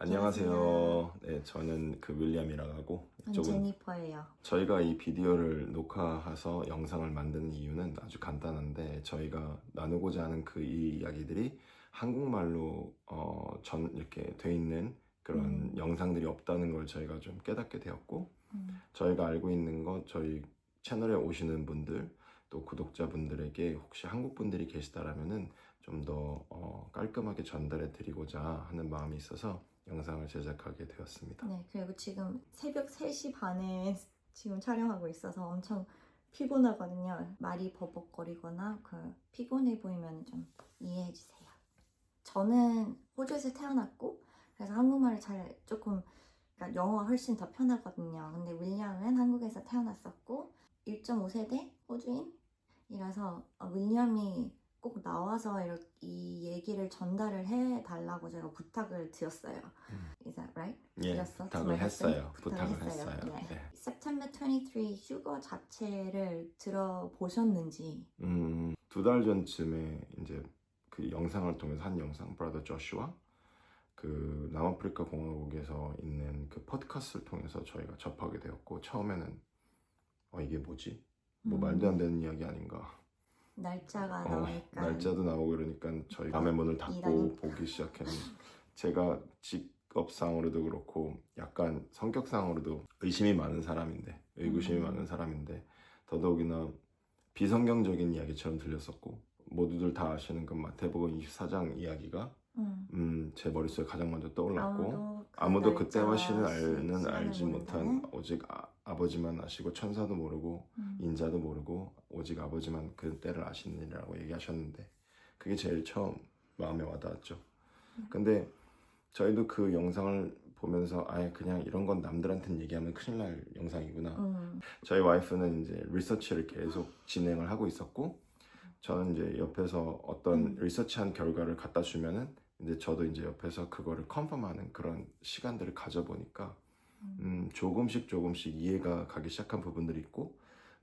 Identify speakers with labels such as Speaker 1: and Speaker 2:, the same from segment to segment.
Speaker 1: 안녕하세요.
Speaker 2: 안녕하세요.
Speaker 1: 네, 저는 그 윌리엄이라고 하고
Speaker 2: 전
Speaker 1: 이쪽은
Speaker 2: 제니퍼예요.
Speaker 1: 저희가 이 비디오를 녹화해서 영상을 만드는 이유는 아주 간단한데 저희가 나누고자 하는 그 이야기들이 한국말로 이렇게 돼 있는 그런 영상들이 없다는 걸 저희가 좀 깨닫게 되었고 저희가 알고 있는 것 저희 채널에 오시는 분들 또 구독자분들에게 혹시 한국 분들이 계시다라면은 좀 더 깔끔하게 전달해 드리고자 하는 마음이 있어서 영상을 제작하게 되었습니다.
Speaker 2: 네, 그리고 지금 새벽 3시 반에 지금 촬영하고 있어서 엄청 피곤하거든요. 말이 버벅거리거나 피곤해 보이면 좀 이해해 주세요. 저는 호주에서 태어났고 그래서 한국말을 그러니까 영어가 훨씬 더 편하거든요. 근데 윌리엄은 한국에서 태어났었고 1.5세대 호주인이라서 윌리엄이 꼭 나와서 이 얘기를 전달을 해달라고 제가 부탁을 드렸어요. Is that right?
Speaker 1: 예,
Speaker 2: 드렸어?
Speaker 1: 부탁을 했어요. 부탁을 했어요.
Speaker 2: 네.
Speaker 1: 네.
Speaker 2: September 23 휴거 자체를 들어보셨는지
Speaker 1: 2달 전쯤에 이제 그 영상을 통해서 한 영상, 브라더 조슈아 그 남아프리카 공화국에서 있는 그 팟캐스트를 통해서 저희가 접하게 되었고 처음에는 이게 뭐지? 뭐 말도 안 되는 이야기 아닌가?
Speaker 2: 날짜가 나오니까
Speaker 1: 날짜도 나오고 이러니까 저희 밤에 문을 닫고 보기 시작했는데 제가 직업상으로도 그렇고 약간 성격상으로도 의심이 많은 사람인데 의구심이 많은 사람인데 더더욱이나 비성경적인 이야기처럼 들렸었고 모두들 다 아시는 그 마태복음 24장 이야기가 제 머릿속에 가장 먼저 떠올랐고 아무도 그때와 신을 알지 못한 오직 아버지만 아시고 천사도 모르고 인자도 모르고 오직 아버지만 그 때를 아시느니라고 얘기하셨는데 그게 제일 처음 마음에 와닿았죠. 근데 저희도 그 영상을 보면서 그냥 이런 건 남들한테는 얘기하면 큰일 날 영상이구나. 저희 와이프는 이제 리서치를 계속 진행을 하고 있었고 저는 이제 옆에서 어떤 리서치한 결과를 갖다 주면은 이제 저도 이제 옆에서 그거를 컨펌하는 그런 시간들을 가져보니까 조금씩 이해가 가기 시작한 부분들이 있고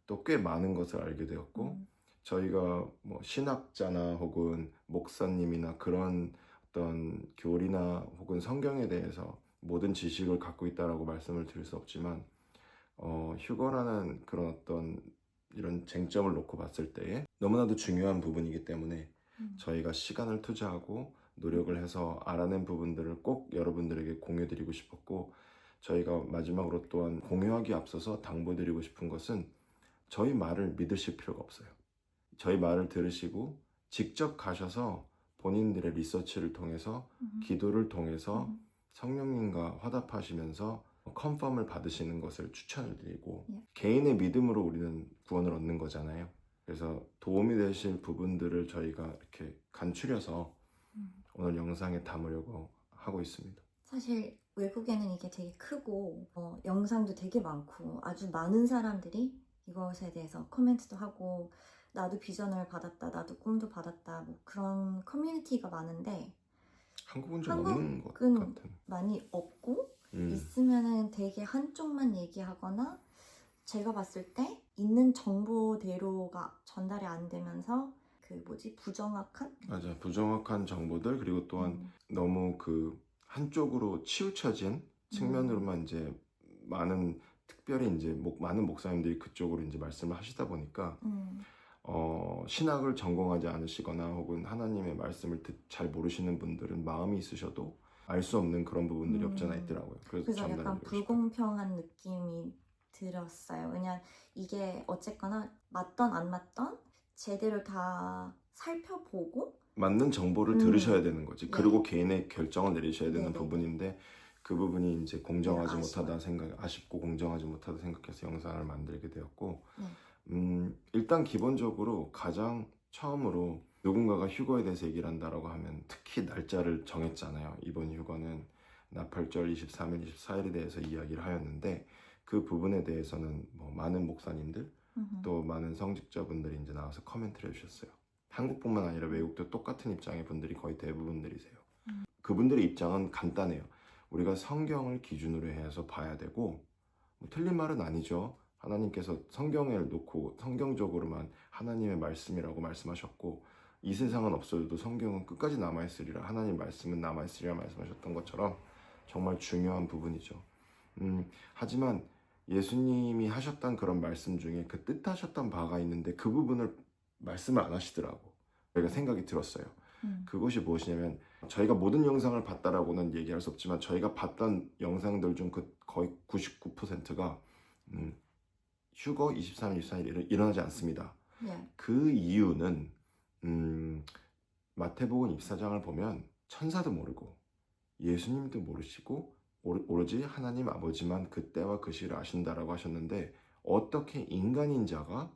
Speaker 1: 또 꽤 많은 것을 알게 되었고 저희가 뭐 신학자나 혹은 목사님이나 그런 어떤 교리나 혹은 성경에 대해서 모든 지식을 갖고 있다라고 말씀을 드릴 수 없지만 휴거라는 그런 어떤 이런 쟁점을 놓고 봤을 때에 너무나도 중요한 부분이기 때문에 저희가 시간을 투자하고 노력을 해서 알아낸 부분들을 꼭 여러분들에게 공유드리고 싶었고 저희가 마지막으로 또한 공유하기 앞서서 당부드리고 싶은 것은 저희 말을 믿으실 필요가 없어요. 저희 말을 들으시고 직접 가셔서 본인들의 리서치를 통해서 기도를 통해서 성령님과 화답하시면서 컨펌을 받으시는 것을 추천을 드리고 개인의 믿음으로 우리는 구원을 얻는 거잖아요. 그래서 도움이 되실 부분들을 저희가 이렇게 간추려서 오늘 영상에 담으려고 하고 있습니다.
Speaker 2: 사실 외국에는 이게 되게 크고 영상도 되게 많고 아주 많은 사람들이 이것에 대해서 코멘트도 하고 나도 비전을 받았다, 나도 꿈도 받았다 뭐 그런 커뮤니티가 많은데
Speaker 1: 한국은 좀 없는 것
Speaker 2: 한국은
Speaker 1: 같은.
Speaker 2: 많이 없고 있으면은 되게 한쪽만 얘기하거나 제가 봤을 때 있는 정보대로가 전달이 안 되면서
Speaker 1: 부정확한 정보들 그리고 또한 너무 그 한쪽으로 치우쳐진 측면으로만 이제 특별히 이제 많은 목사님들이 그쪽으로 이제 말씀을 하시다 보니까 신학을 전공하지 않으시거나 혹은 하나님의 말씀을 잘 모르시는 분들은 마음이 있으셔도 알 수 없는 그런 부분들이 없잖아 있더라고요.
Speaker 2: 그래서 약간 불공평한 느낌이 들었어요. 왜냐면 이게 어쨌거나 맞던 안 맞던 제대로 다 살펴보고
Speaker 1: 맞는 정보를 들으셔야 되는 거지. 그리고 개인의 결정을 내리셔야 되는 부분인데 그 부분이 이제 공정하지 못하다 아쉽고 공정하지 못하다 생각해서 영상을 만들게 되었고 일단 기본적으로 가장 처음으로 누군가가 휴거에 대해서 얘기를 한다라고 하면 특히 날짜를 정했잖아요. 이번 휴거는 나팔절 23일, 24일에 대해서 이야기를 하였는데 그 부분에 대해서는 뭐 많은 목사님들 또 많은 성직자분들이 이제 나와서 코멘트를 해주셨어요. 한국뿐만 아니라 외국도 똑같은 입장의 분들이 거의 대부분들이세요. 그분들의 입장은 간단해요. 우리가 성경을 기준으로 해서 봐야 되고 뭐 틀린 말은 아니죠. 하나님께서 성경을 놓고 성경적으로만 하나님의 말씀이라고 말씀하셨고 이 세상은 없어져도 성경은 끝까지 남아있으리라 하나님 말씀은 남아있으리라 말씀하셨던 것처럼 정말 중요한 부분이죠. 하지만 예수님이 하셨던 그런 말씀 중에 그 뜻하셨던 바가 있는데 그 부분을 말씀을 안 하시더라고. 저희가 생각이 들었어요. 그것이 무엇이냐면 저희가 모든 영상을 봤다라고는 얘기할 수 없지만 저희가 봤던 영상들 중 그 거의 99%가 휴거 23일, 24일 일어나지 않습니다.
Speaker 2: 예.
Speaker 1: 그 이유는 마태복음 24장을 보면 천사도 모르고 예수님도 모르시고 오로지 하나님 아버지만 그 때와 그 시를 아신다라고 하셨는데 어떻게 인간인 자가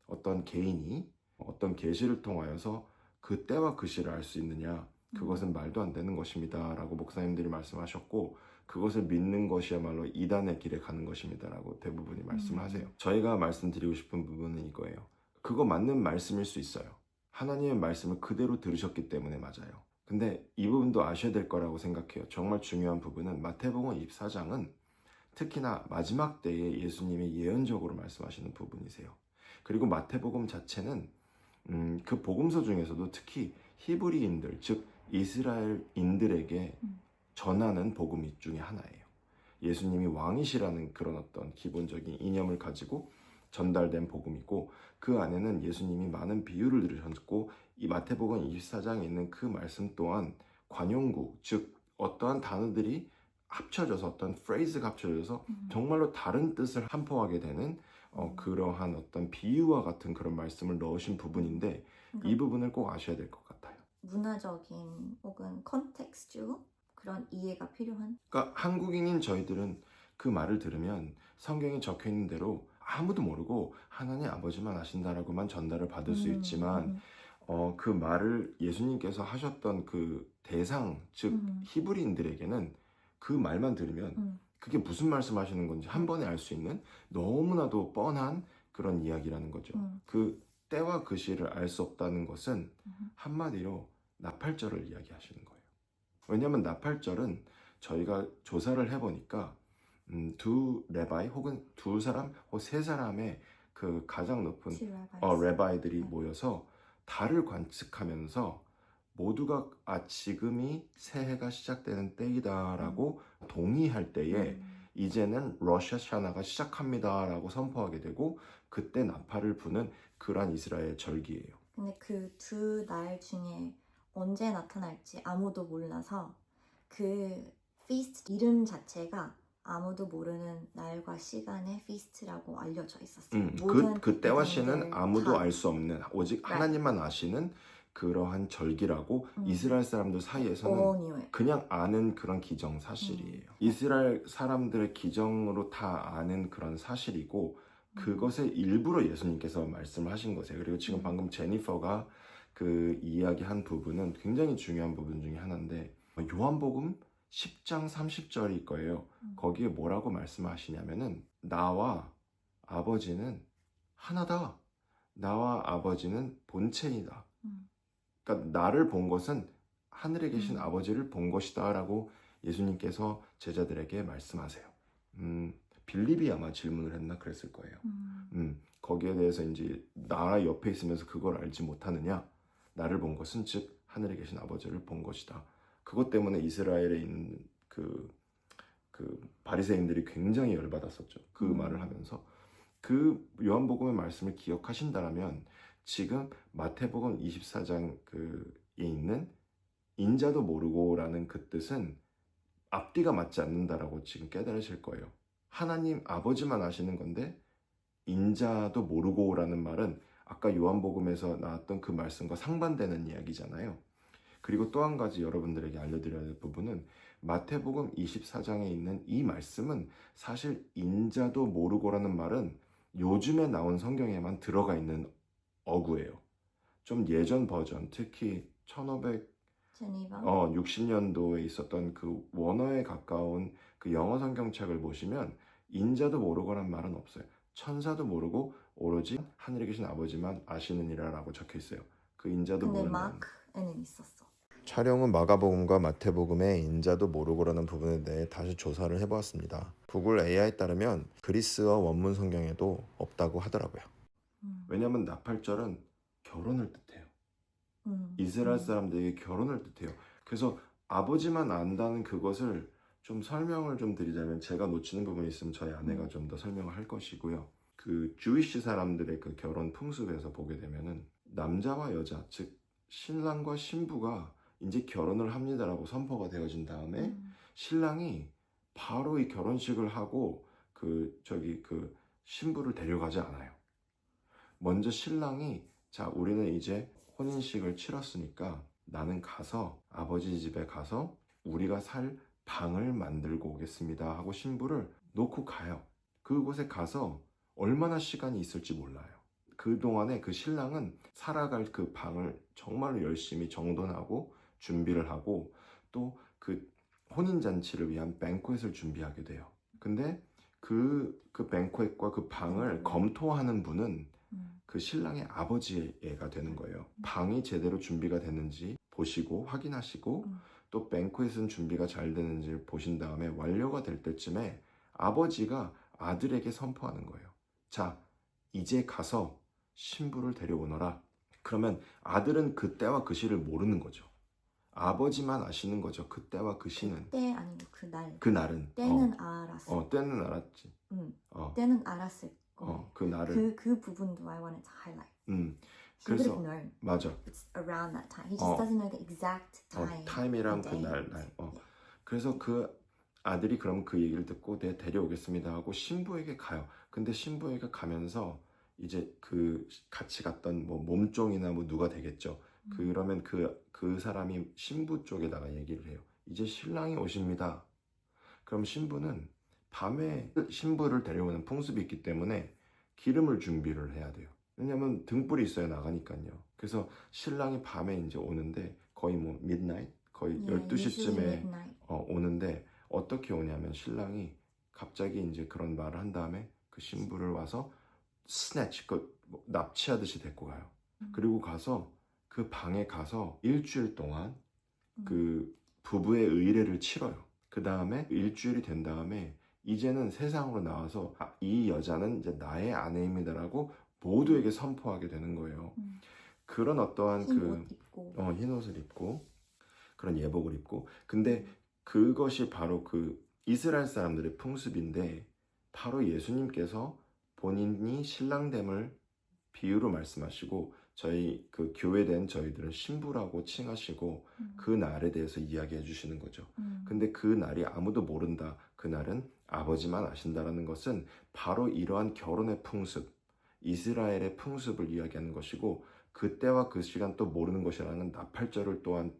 Speaker 1: 어떤 개인이 어떤 계시를 통하여서 그 때와 그 시를 알 수 있느냐? 그것은 말도 안 되는 것입니다 라고 목사님들이 말씀하셨고 그것을 믿는 것이야말로 이단의 길에 가는 것입니다 라고 대부분이 말씀을 하세요. 저희가 말씀드리고 싶은 부분은 이거예요. 그거 맞는 말씀일 수 있어요. 하나님의 말씀을 그대로 들으셨기 때문에 맞아요. 근데 이 부분도 아셔야 될 거라고 생각해요. 정말 중요한 부분은 마태복음 24장은 특히나 마지막 때에 예수님이 예언적으로 말씀하시는 부분이세요. 그리고 마태복음 자체는 그 복음서 중에서도 특히 히브리인들, 즉 이스라엘인들에게 전하는 복음 중에 하나예요. 예수님이 왕이시라는 그런 어떤 기본적인 이념을 가지고 전달된 복음이고 그 안에는 예수님이 많은 비유를 들으셨고 이 마태복음 24장에 있는 그 말씀 또한 관용구, 즉 어떠한 단어들이 합쳐져서 어떤 프레이즈가 합쳐져서 정말로 다른 뜻을 함포하게 되는 그러한 어떤 비유와 같은 그런 말씀을 넣으신 부분인데 이 부분을 꼭 아셔야 될 것 같아요.
Speaker 2: 문화적인 혹은 컨텍스트 그런 이해가 필요한.
Speaker 1: 그러니까 한국인인 저희들은 그 말을 들으면 성경에 적혀 있는 대로 아무도 모르고 하나님 아버지만 아신다라고만 전달을 받을 수 있지만 그 말을 예수님께서 하셨던 그 대상, 즉 히브리인들에게는 그 말만 들으면 그게 무슨 말씀하시는 건지 한 번에 알 수 있는 너무나도 뻔한 그런 이야기라는 거죠. 그 때와 그 시를 알 수 없다는 것은 한마디로 나팔절을 이야기하시는 거예요. 왜냐하면 나팔절은 저희가 조사를 해보니까 두 레바이 혹은 두 사람 혹은 세 사람의 그 가장 높은 레바이들이 모여서 달을 관측하면서 모두가 지금이 새해가 시작되는 때이다라고 동의할 때에 이제는 러시아샤나가 시작합니다라고 선포하게 되고 그때 나팔을 부는 그러한 이스라엘 절기예요.
Speaker 2: 근데 그 두 날 중에 언제 나타날지 아무도 몰라서 그 피스트 이름 자체가 아무도 모르는 날과 시간의 피스트라고 알려져 있었어요.
Speaker 1: 그 때와 시는 아무도
Speaker 2: 다
Speaker 1: 알 수 없는 오직 하나님만 아시는 그러한 절기라고 이스라엘 사람들 사이에서는 그냥 아는 그런 기정사실이에요. 이스라엘 사람들의 기정으로 다 아는 그런 사실이고 그것을 일부러 예수님께서 말씀을 하신 거세요. 그리고 지금 방금 제니퍼가 그 이야기한 부분은 굉장히 중요한 부분 중에 하나인데 요한복음 10장 30절일 거예요. 거기에 뭐라고 말씀하시냐면은 나와 아버지는 하나다. 나와 아버지는 본체이다. 그러니까 나를 본 것은 하늘에 계신 아버지를 본 것이다 라고 예수님께서 제자들에게 말씀하세요. 빌립이 아마 질문을 했나 그랬을 거예요. 거기에 대해서 이제 나 옆에 있으면서 그걸 알지 못하느냐? 나를 본 것은 즉 하늘에 계신 아버지를 본 것이다. 그것 때문에 이스라엘에 있는 그 바리새인들이 굉장히 열받았었죠. 그 말을 하면서 그 요한복음의 말씀을 기억하신다라면 지금 마태복음 24장에 있는 인자도 모르고라는 그 뜻은 앞뒤가 맞지 않는다라고 지금 깨달으실 거예요. 하나님 아버지만 아시는 건데 인자도 모르고라는 말은 아까 요한복음에서 나왔던 그 말씀과 상반되는 이야기잖아요. 그리고 또 한 가지 여러분들에게 알려드려야 될 부분은 마태복음 24장에 있는 이 말씀은 사실 인자도 모르고라는 말은 요즘에 나온 성경에만 들어가 있는 어구예요. 좀 예전 버전, 특히 1560년도에 있었던 그 원어에 가까운 그 영어 성경책을 보시면 인자도 모르고라는 말은 없어요. 천사도 모르고 오로지 하늘에 계신 아버지만 아시느니라 라고 적혀 있어요. 그 인자도 모르는.
Speaker 2: 근데 마크에는 있었어.
Speaker 1: 촬영은 마가복음과 마태복음의 인자도 모르고라는 부분에 대해 다시 조사를 해보았습니다. 구글 AI에 따르면 그리스어 원문 성경에도 없다고 하더라고요. 왜냐하면 나팔절은 결혼을 뜻해요. 이스라엘 사람들에게 결혼을 뜻해요. 그래서 아버지만 안다는 그것을 좀 설명을 좀 드리자면 제가 놓치는 부분이 있으면 저희 아내가 좀 더 설명을 할 것이고요. 그 주이시 사람들의 그 결혼 풍습에서 보게 되면은 남자와 여자, 즉 신랑과 신부가 이제 결혼을 합니다라고 선포가 되어진 다음에 신랑이 바로 이 결혼식을 하고 그 신부를 데려가지 않아요. 먼저 신랑이 자, 우리는 이제 혼인식을 치렀으니까 나는 가서 아버지 집에 가서 우리가 살 방을 만들고 오겠습니다 하고 신부를 놓고 가요. 그곳에 가서 얼마나 시간이 있을지 몰라요. 그동안에 그 신랑은 살아갈 그 방을 정말로 열심히 정돈하고 준비를 하고 또 그 혼인잔치를 위한 뱅코햇을 준비하게 돼요. 근데 그 뱅코햇과 그 방을 검토하는 분은 그 신랑의 아버지가 되는 거예요. 방이 제대로 준비가 됐는지 보시고 확인하시고 또 뱅코햇은 준비가 잘 되는지 보신 다음에 완료가 될 때쯤에 아버지가 아들에게 선포하는 거예요. 자, 이제 가서 신부를 데려오너라. 그러면 아들은 그 때와 그 시를 모르는 거죠. 아버지만 아시는 거죠. 그 때와 그 시는.
Speaker 2: 때 아니고 그날.
Speaker 1: 그날은.
Speaker 2: 때는 알았어.
Speaker 1: 때는 알았지.
Speaker 2: 때는 알았을 거.
Speaker 1: 그 날을.
Speaker 2: 그 부분도 I wanted to highlight. He
Speaker 1: 그래서
Speaker 2: would have known.
Speaker 1: 맞아.
Speaker 2: It's around that time. He just doesn't know the exact time.
Speaker 1: 타임이랑 그
Speaker 2: the
Speaker 1: 날.
Speaker 2: date.
Speaker 1: 그래서 그 아들이 그럼 그 얘기를 듣고 네, 데려오겠습니다 하고 신부에게 가요. 근데 신부에게 가면서 이제 그 같이 갔던 뭐 몸종이나 뭐 누가 되겠죠. 그러면 그 사람이 신부 쪽에다가 얘기를 해요. 이제 신랑이 오십니다. 그럼 신부는 밤에 신부를 데려오는 풍습이 있기 때문에 기름을 준비를 해야 돼요. 왜냐면 등불이 있어야 나가니까요. 그래서 신랑이 밤에 이제 오는데 거의 뭐 midnight? 거의 12시쯤에 오는데 어떻게 오냐면 신랑이 갑자기 이제 그런 말을 한 다음에 그 신부를 와서 스네치, 납치하듯이 데리고 가요. 그리고 가서 그 방에 가서 일주일 동안 그 부부의 의례를 치러요. 그 다음에 일주일이 된 다음에 이제는 세상으로 나와서 이 여자는 이제 나의 아내입니다라고 모두에게 선포하게 되는 거예요. 그런 어떠한 흰 옷을 입고 그런 예복을 입고 근데 그것이 바로 그 이스라엘 사람들의 풍습인데 바로 예수님께서 본인이 신랑됨을 비유로 말씀하시고 저희 그 교회된 저희들은 신부라고 칭하시고 그 날에 대해서 이야기해 주시는 거죠. 근데 그 날이 아무도 모른다. 그 날은 아버지만 아신다라는 것은 바로 이러한 결혼의 풍습, 이스라엘의 풍습을 이야기하는 것이고 그때와 그 시간 또 모르는 것이라는 나팔절을 또한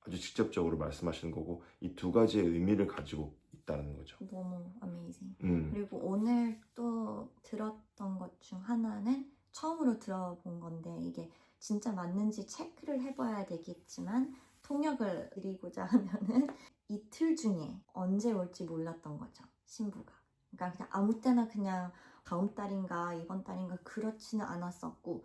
Speaker 1: 아주 직접적으로 말씀하시는 거고 이 두 가지의 의미를 가지고 있다는 거죠.
Speaker 2: 너무 amazing. 그리고 오늘 또 들었던 것 중 하나는 처음으로 들어본 건데 이게 진짜 맞는지 체크를 해봐야 되겠지만 통역을 드리고자 하면은 이틀 중에 언제 올지 몰랐던 거죠, 신부가. 그러니까 그냥 아무 때나 그냥 다음 달인가 이번 달인가 그렇지는 않았었고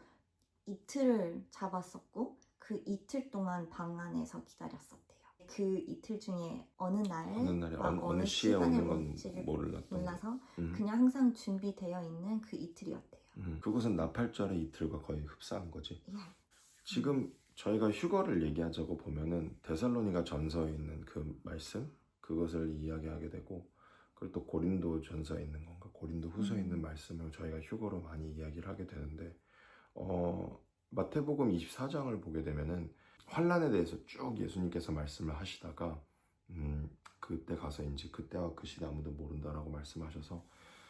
Speaker 2: 이틀을 잡았었고 그 이틀 동안 방 안에서 기다렸었대요. 그 이틀 중에 어느 날에
Speaker 1: 어느 시에 오는 건
Speaker 2: 몰라서 그냥 항상 준비되어 있는 그 이틀이었대요.
Speaker 1: 그것은 나팔절의 이틀과 거의 흡사한 거지. 지금 저희가 휴거를 얘기하자고 보면은 데살로니가 전서에 있는 그 말씀 그것을 이야기하게 되고 그리고 또 고린도 전서에 있는 건가 고린도 후서에 있는 말씀을 저희가 휴거로 많이 이야기를 하게 되는데 마태복음 24장을 보게 되면은 환란에 대해서 쭉 예수님께서 말씀을 하시다가 그때 가서 이제 그때와 그 시대 아무도 모른다라고 말씀하셔서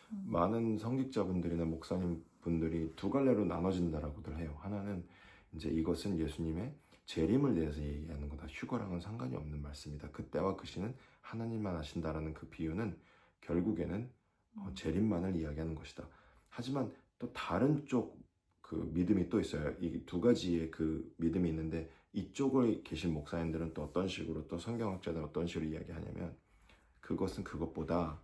Speaker 1: 많은 성직자분들이나 목사님 분들이 두 갈래로 나눠진다라고들 해요. 하나는 이제 이것은 예수님의 재림을 대해서 얘기하는 거다. 휴거랑은 상관이 없는 말씀이다. 그때와 그 시는 하나님만 아신다라는 그 비유는 결국에는 재림만을 이야기하는 것이다. 하지만 또 다른 쪽 그 믿음이 또 있어요. 이 두 가지의 그 믿음이 있는데 이쪽에 계신 목사님들은 또 어떤 식으로 또 성경학자들은 어떤 식으로 이야기하냐면 그것은 그것보다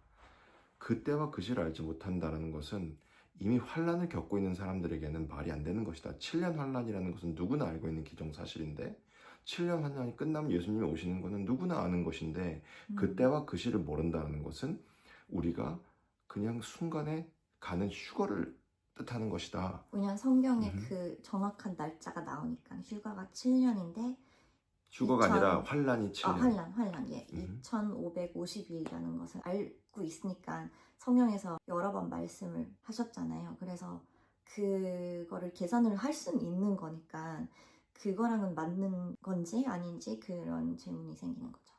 Speaker 1: 그때와 그 시를 알지 못한다는 것은 이미 환란을 겪고 있는 사람들에게는 말이 안 되는 것이다. 7년 환란이라는 것은 누구나 알고 있는 기정사실인데 7년 환란이 끝나면 예수님이 오시는 것은 누구나 아는 것인데 그때와 그 시를 모른다는 것은 우리가 그냥 순간에 가는 휴거를 뜻하는 것이다.
Speaker 2: 왜냐면 성경에 그 정확한 날짜가 나오니까 휴가가 7년인데
Speaker 1: 휴거가 아니라 환란이 7년.
Speaker 2: 환란. 예. 2550일이라는 것을 알고 있으니까 성경에서 여러 번 말씀을 하셨잖아요. 그래서 그거를 계산을 할 수는 있는 거니까 그거랑은 맞는 건지 아닌지 그런 질문이 생기는 거죠.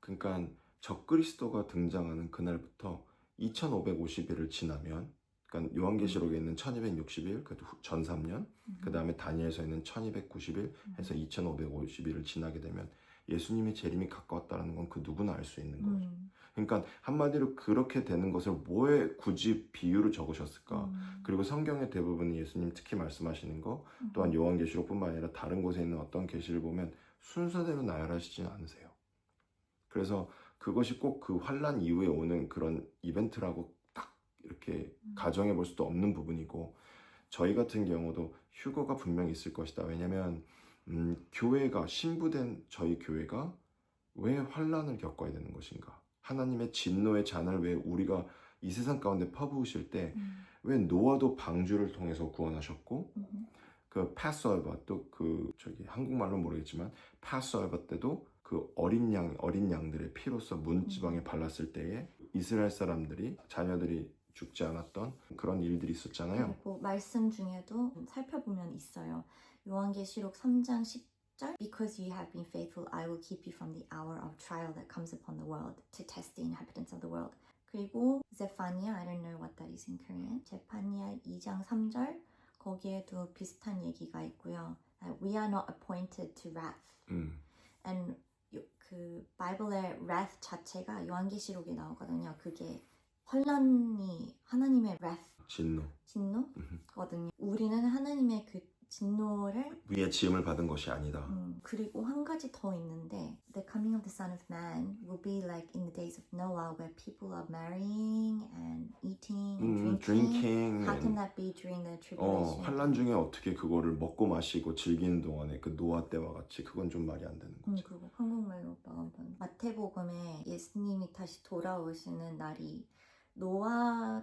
Speaker 1: 그러니까 적그리스도가 등장하는 그날부터 2550일을 지나면, 그러니까 요한계시록에 있는 1260일, 그 전 3년, 그 다음에 다니엘서에 있는 1290일 해서 2550일을 지나게 되면 예수님의 재림이 가까웠다는 건 그 누구나 알 수 있는 거죠. 그러니까 한마디로 그렇게 되는 것을 뭐에 굳이 비유로 적으셨을까? 그리고 성경의 대부분 예수님 특히 말씀하시는 거, 또한 요한계시록뿐만 아니라 다른 곳에 있는 어떤 계시를 보면 순서대로 나열하시지는 않으세요. 그래서 그것이 꼭 그 환란 이후에 오는 그런 이벤트라고 딱 이렇게 가정해 볼 수도 없는 부분이고, 저희 같은 경우도 휴거가 분명히 있을 것이다. 왜냐면 교회가, 신부된 저희 교회가 왜 환란을 겪어야 되는 것인가? 하나님의 진노의 잔을 왜 우리가 이 세상 가운데 퍼부으실 때 왜 노아도 방주를 통해서 구원하셨고, 그 패스오버, 또 그 저기 한국말로 모르겠지만 패스오버 때도 그 어린 양들의 피로써 문지방에 발랐을 때에 이스라엘 사람들이, 자녀들이 죽지 않았던 그런 일들이 있었잖아요.
Speaker 2: 그리고 말씀 중에도 살펴보면 있어요. 요한계시록 3장 10절 Because you have been faithful, I will keep you from the hour of trial that comes upon the world to test the inhabitants of the world. 그리고 제파니아, I don't know what that is in Korean. 제파니아 2장 3절 거기에도 비슷한 얘기가 있고요. We are not appointed to wrath. And 그 바이블의 wrath 자체가 요한계시록에 나오거든요. 그게 환란이 하나님의 wrath, 진노거든요. 우리는 하나님의 그 진노를
Speaker 1: 위에 지음을 받은 것이 아니다.
Speaker 2: 그리고 한 가지 더 있는데 The coming of the Son of Man will be like in the days of Noah where people are marrying and eating and drinking. How can that be during the tribulation?
Speaker 1: 환란 중에 어떻게 그거를 먹고 마시고 즐기는 동안에 그 노아 때와 같이, 그건 좀 말이 안 되는 거죠.
Speaker 2: 그리고 한국말로 한번 마태복음에 예수님이 다시 돌아오시는 날이 노아의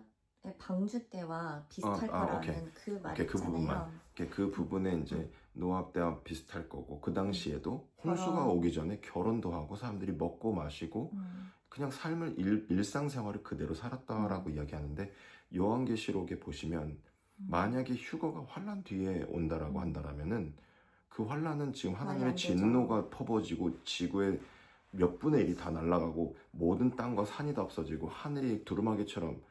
Speaker 2: 방주 때와 비슷할 거라는 그 말이 있잖아요.
Speaker 1: 그 부분에 이제 노아 때와 비슷할 거고, 그 당시에도 홍수가 오기 전에 결혼도 하고 사람들이 먹고 마시고 그냥 삶을 일상생활을 그대로 살았다라고 이야기하는데, 요한계시록에 보시면 만약에 휴거가 환란 뒤에 온다라고 한다라면은 그 환란은 지금 하나님의 진노가 퍼부어지고 지구의 몇 분의 1이 다 날아가고 모든 땅과 산이 다 없어지고 하늘이 두루마기처럼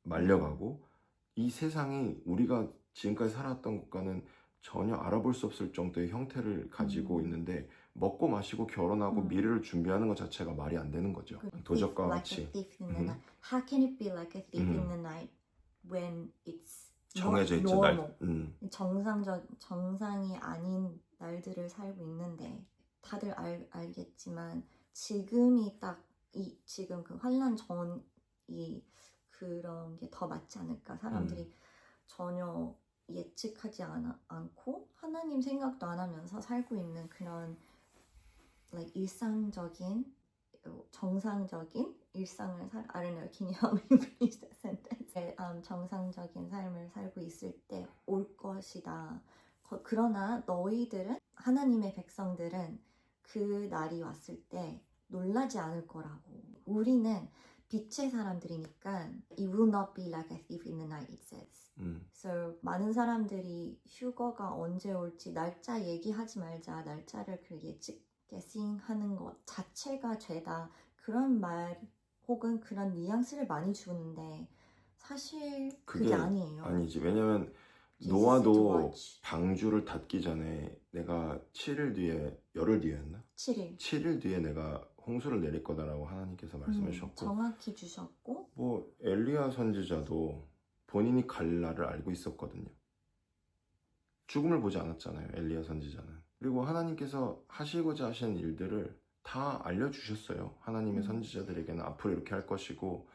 Speaker 1: 말려가고, 이 세상이 우리가 지금까지 살았던 것과는 전혀 알아볼 수 없을 정도의 형태를 가지고 있는데, 먹고 마시고 결혼하고 미래를 준비하는 것 자체가 말이 안 되는 거죠. 도적과 같이.
Speaker 2: How can it be like a thief in the night when it's
Speaker 1: 정해져 있죠.
Speaker 2: 정상이 아닌 날들을 살고 있는데, 다들 알겠지만 지금이 딱 지금 그 환란 전이 그런 게 더 맞지 않을까. 사람들이 전혀 예측하지 않고 하나님 생각도 안 하면서 살고 있는 그런 일상적인, 정상적인 일상을 I don't know, can you help me finish that sentence? 정상적인 삶을 살고 있을 때 올 것이다. 그러나 너희들은, 하나님의 백성들은 그 날이 왔을 때 놀라지 않을 거라고. 우리는 빛의 사람들이니까 It will not be like a thief in the night, it says. So 많은 사람들이 휴거가 언제 올지 날짜 얘기하지 말자, 날짜를 그 guessing하는 것 자체가 죄다, 그런 말 혹은 그런 뉘앙스를 많이 주는데 사실 그게 아니에요.
Speaker 1: 아니지. 왜냐면 노아도 방주를 닫기 전에 내가 7일 뒤에, 열흘 뒤였나? 7일 뒤에 내가 홍수를 내릴 거다라고 하나님께서 말씀해 주셨고,
Speaker 2: 정확히 주셨고,
Speaker 1: 뭐 엘리야 선지자도 본인이 갈 날을 알고 있었거든요. 죽음을 보지 않았잖아요, 엘리야 선지자는. 그리고 하나님께서 하시고자 하시는 일들을 다 알려주셨어요. 하나님의 선지자들에게는 앞으로 이렇게 할 것이고,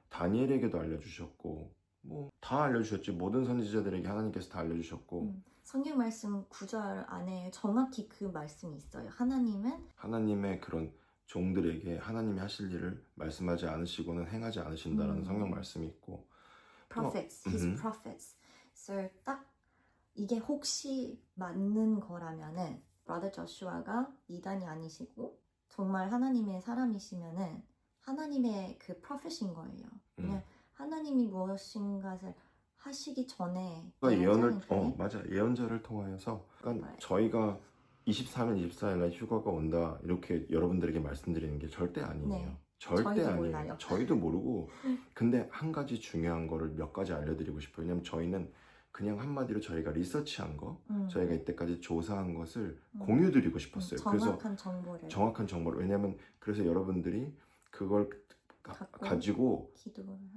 Speaker 1: 다니엘에게도 알려주셨고, 뭐 다 알려주셨지. 모든 선지자들에게 하나님께서 다 알려주셨고,
Speaker 2: 성경 말씀 9절 안에 정확히 그 말씀이 있어요. 하나님의
Speaker 1: 그런 종들에게 하나님이 하실 일을 말씀하지 않으시고는 행하지 않으신다라는 성경 말씀이 있고,
Speaker 2: prophets, his prophets. So 딱 이게 혹시 맞는 거라면은 브라더 저슈아가 이단이 아니시고 정말 하나님의 사람이시면은 하나님의 그 프로페신 거예요. 그냥 하나님이 무엇인가를 하시기 전에
Speaker 1: 예언을
Speaker 2: 그래?
Speaker 1: 맞아. 예언자를 통하여서 그러니까
Speaker 2: right.
Speaker 1: 저희가 23일, 24일 날 휴가가 온다 이렇게 여러분들에게 말씀드리는 게 절대 아니에요.
Speaker 2: 네.
Speaker 1: 절대
Speaker 2: 저희도
Speaker 1: 아니에요.
Speaker 2: 몰라요.
Speaker 1: 저희도 모르고 근데 한 가지 중요한 거를 몇 가지 알려드리고 싶어요. 왜냐면 저희는 그냥 한마디로 저희가 리서치한 거, 저희가 이때까지 조사한 것을 공유드리고 싶었어요.
Speaker 2: 정확한 정보를
Speaker 1: 정확한 정보를 왜냐면 그래서 여러분들이 그걸 가지고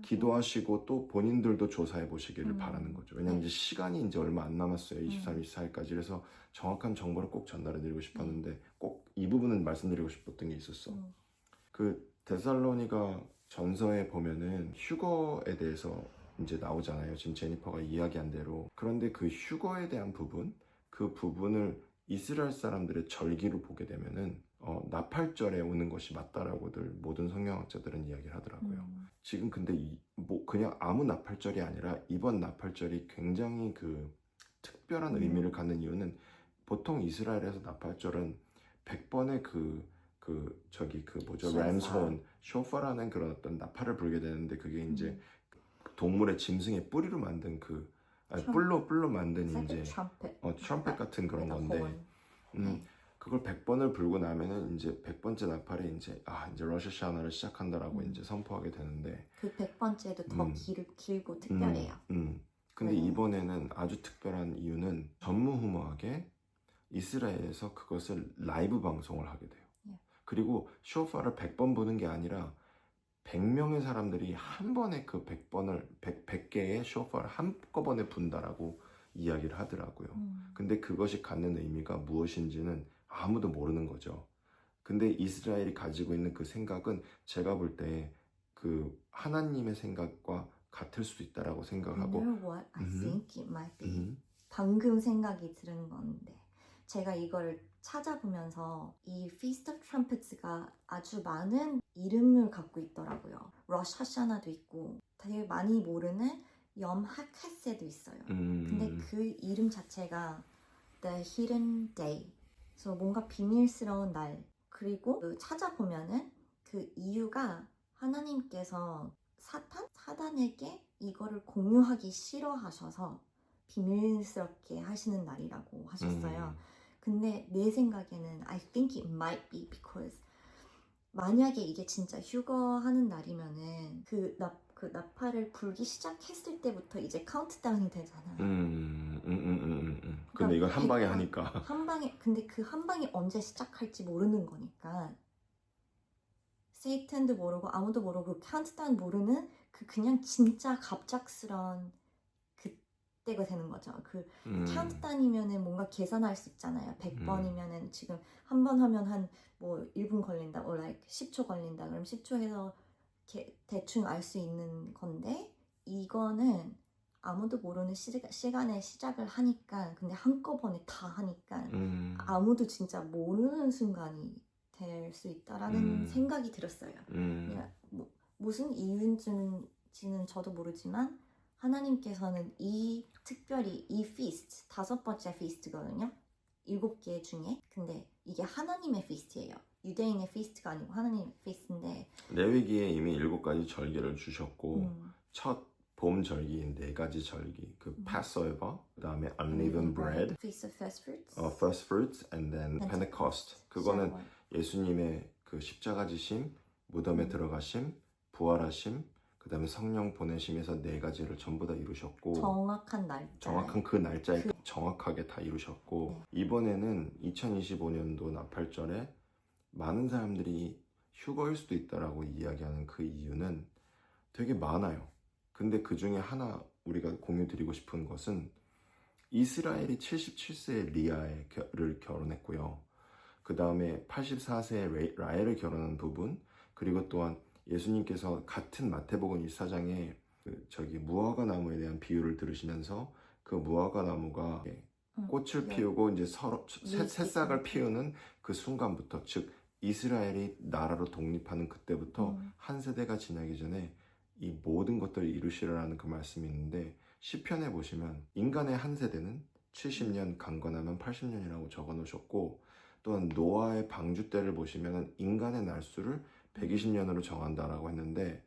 Speaker 1: 기도하시고 또 본인들도 조사해 보시기를 바라는 거죠. 왜냐면
Speaker 2: 네.
Speaker 1: 이제 시간이 이제 얼마 안 남았어요. 23, 24일까지. 그래서 정확한 정보를 꼭 전달해 드리고 싶었는데 꼭 이 부분은 말씀드리고 싶었던 게 있었어. 그 데살로니가 전서에 보면은 휴거에 대해서 이제 나오잖아요. 지금 제니퍼가 이야기한 대로. 그런데 그 휴거에 대한 부분, 그 부분을 이스라엘 사람들의 절기로 보게 되면은 나팔절에 오는 것이 맞다라고들 모든 성경학자들은 이야기를 하더라고요. 지금 근데 뭐 그냥 아무 나팔절이 아니라 이번 나팔절이 굉장히 그 특별한 의미를 갖는 이유는 보통 이스라엘에서 나팔절은 100번의 램스혼, 쇼파라는 그런 어떤 나팔을 불게 되는데 그게 이제 동물의 짐승의 뿌리로 만든 뿔로 만든 이제 트럼펫 같은 그런 건데 그걸 100번을 불고 나면은 이제 100번째 나팔에 이제 러시아샤나를 시작한다라고 이제 선포하게 되는데
Speaker 2: 그 100번째도 더 길고 특별해요.
Speaker 1: 근데 이번에는 아주 특별한 이유는 전무후무하게 이스라엘에서 그것을 라이브 방송을 하게 돼요. 그리고 쇼파를 100번 부는 게 아니라 100명의 사람들이 한 번에 그 100개의 쇼파를 한꺼번에 분다라고 이야기를 하더라고요. 근데 그것이 갖는 의미가 무엇인지는 아무도 모르는 거죠. 근데 이스라엘이 가지고 있는 그 생각은 제가 볼 때 그 하나님의 생각과 같을 수도 있다라고 생각하고
Speaker 2: You know what? I think it might be. 방금 생각이 드는 건데 제가 이거를 찾아보면서 이 Feast of Trumpets가 아주 많은 이름을 갖고 있더라고요. 러시 하샤나도 있고 되게 많이 모르는 염 하카세도 있어요. 근데 그 이름 자체가 The Hidden Day. 그래서 뭔가 비밀스러운 날. 그리고 찾아보면은 그 이유가 하나님께서 사단에게 이거를 공유하기 싫어하셔서 비밀스럽게 하시는 날이라고 하셨어요. 근데 내 생각에는 I think it might be because 만약에 이게 진짜 휴거하는 날이면은 그 나팔을 불기 시작했을 때부터 이제 카운트다운이 되잖아요.
Speaker 1: 근데 이건 한 방에 하니까.
Speaker 2: 근데 그 한 방이 언제 시작할지 모르는 거니까 세이탄도 모르고 아무도 모르고 카운트다운 모르는 그냥 진짜 갑작스러운 그때가 되는 거죠. 카운트다운이면은 뭔가 계산할 수 있잖아요. 100번이면은 지금 한 번 하면 한 뭐 1분 걸린다, like 10초 걸린다. 그럼 10초 해서 대충 알 수 있는 건데 이거는 아무도 모르는 시간에 시작을 하니까 근데 한꺼번에 다 하니까 아무도 진짜 모르는 순간이 될 수 있다라는 생각이 들었어요. 무슨 이유인지는 저도 모르지만 하나님께서는 특별히 이 feast 5번째 feast거든요. 7개 중에 근데 이게 하나님의 feast예요. 유대인의 feast가 아니고 하나님의 feast인데
Speaker 1: 레위기에 이미 7가지 절기를 주셨고 첫 봄 절기인 4가지 절기 그 Passover, 그다음에 unleavened bread,
Speaker 2: Feast of First Fruits,
Speaker 1: First Fruits, and then Pentecost. 그거는 예수님의 그 십자가 지심, 무덤에 들어가심, 부활하심, 그다음에 성령 보내심에서 4가지를 전부 다 이루셨고 정확한 그 날짜에 정확하게 다 이루셨고 이번에는 2025년도 나팔절에 많은 사람들이 휴거일 수도 있다라고 이야기하는 그 이유는 되게 많아요. 근데 그 중에 하나 우리가 공유 드리고 싶은 것은 이스라엘이 77세의 리아를 결혼했고요. 그 다음에 84세의 라헬을 결혼한 부분, 그리고 또한 예수님께서 같은 마태복음 1사장에 무화과 나무에 대한 비유를 들으시면서 그 무화과 나무가 꽃을 피우고 이제 서로 새싹을 피우는 그 순간부터, 즉 이스라엘이 나라로 독립하는 그때부터 한 세대가 지나기 전에 이 모든 것들을 이루시라는 그 말씀이 있는데 시편에 보시면 인간의 한 세대는 70년 강건하면 80년이라고 적어 놓으셨고, 또한 노아의 방주 때를 보시면 인간의 날수를 120년으로 정한다라고 했는데,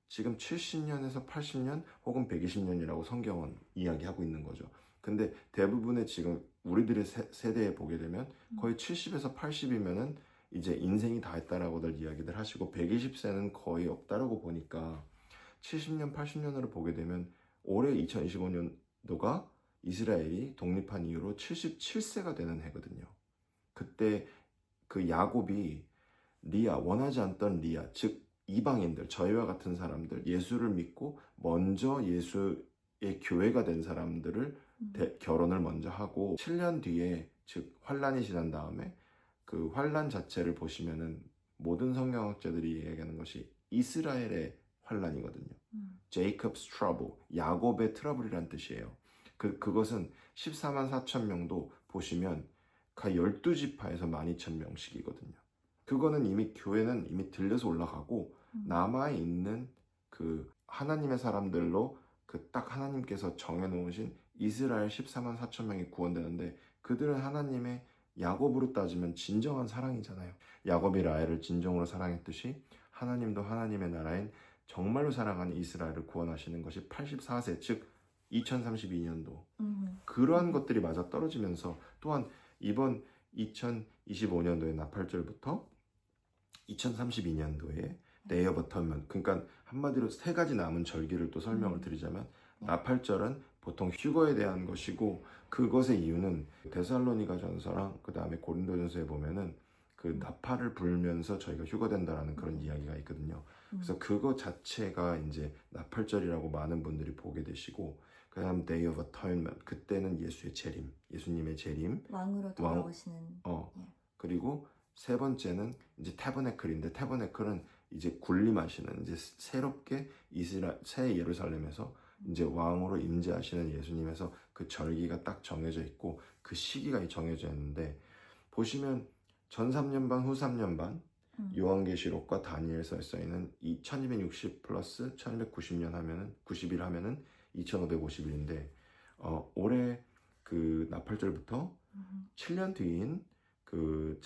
Speaker 1: 지금 70년에서 80년 혹은 120년이라고 성경은 이야기하고 있는 거죠. 근데 대부분의 지금 우리들의 세대에 보게 되면 거의 70에서 80이면은 이제 인생이 다 했다라고들 이야기들 하시고, 120세는 거의 없다라고 보니까 70년, 80년으로 보게 되면 올해 2025년도가 이스라엘이 독립한 이후로 77세가 되는 해거든요. 그때 그 야곱이 리아, 원하지 않던 리아, 즉 이방인들, 저희와 같은 사람들, 예수를 믿고 먼저 예수의 교회가 된 사람들을 결혼을 먼저 하고, 7년 뒤에, 즉 환란이 지난 다음에 그 환란 자체를 보시면은 모든 성경학자들이 얘기하는 것이 이스라엘의 환란이거든요. Jacob's trouble, 야곱의 트러블이란 뜻이에요. 그것은 14만 4천 명도 보시면 가 12지파에서 12,000명씩이거든요. 그거는 이미 교회는 이미 들려서 올라가고 남아있는 그 하나님의 사람들로 그 딱 하나님께서 정해놓으신 이스라엘 14만 4천 명이 구원되는데, 그들은 하나님의 야곱으로 따지면 진정한 사랑이잖아요. 야곱이 라헬을 진정으로 사랑했듯이 하나님도 하나님의 나라인 정말로 사랑하는 이스라엘을 구원하시는 것이 84세, 즉 2032년도 그러한 것들이 맞아 떨어지면서, 또한 이번 2025년도의 나팔절부터 2032년도에 Day of Atonement, 그러니까 한마디로 세 가지 남은 절기를 또 설명을 드리자면, 나팔절은 보통 휴거에 대한 것이고, 그것의 이유는 데살로니가 전서랑 그 다음에 고린도전서에 보면은 그 나팔을 불면서 저희가 휴거된다라는 그런 이야기가 있거든요. 그래서 그거 자체가 이제 나팔절이라고 많은 분들이 보게 되시고, 그 다음 Day of Atonement, 그때는 예수의 재림, 예수님의 재림,
Speaker 2: 왕으로 돌아오시는.
Speaker 1: 그리고 세 번째는 이제 타버네클인데, 타버네클은 이제 군림하시는, 이제 새롭게 새 예루살렘에서 이제 왕으로 임재하시는 예수님에서 그 절기가 딱 정해져 있고, 그 시기가 정해져 있는데, 보시면 전 3년 반, 후 3년 반, 요한계시록과 다니엘서에 써있는 1260 플러스 1290년 하면은 90일 하면은 2550일인데, 올해 그 나팔절부터 7년 뒤인 그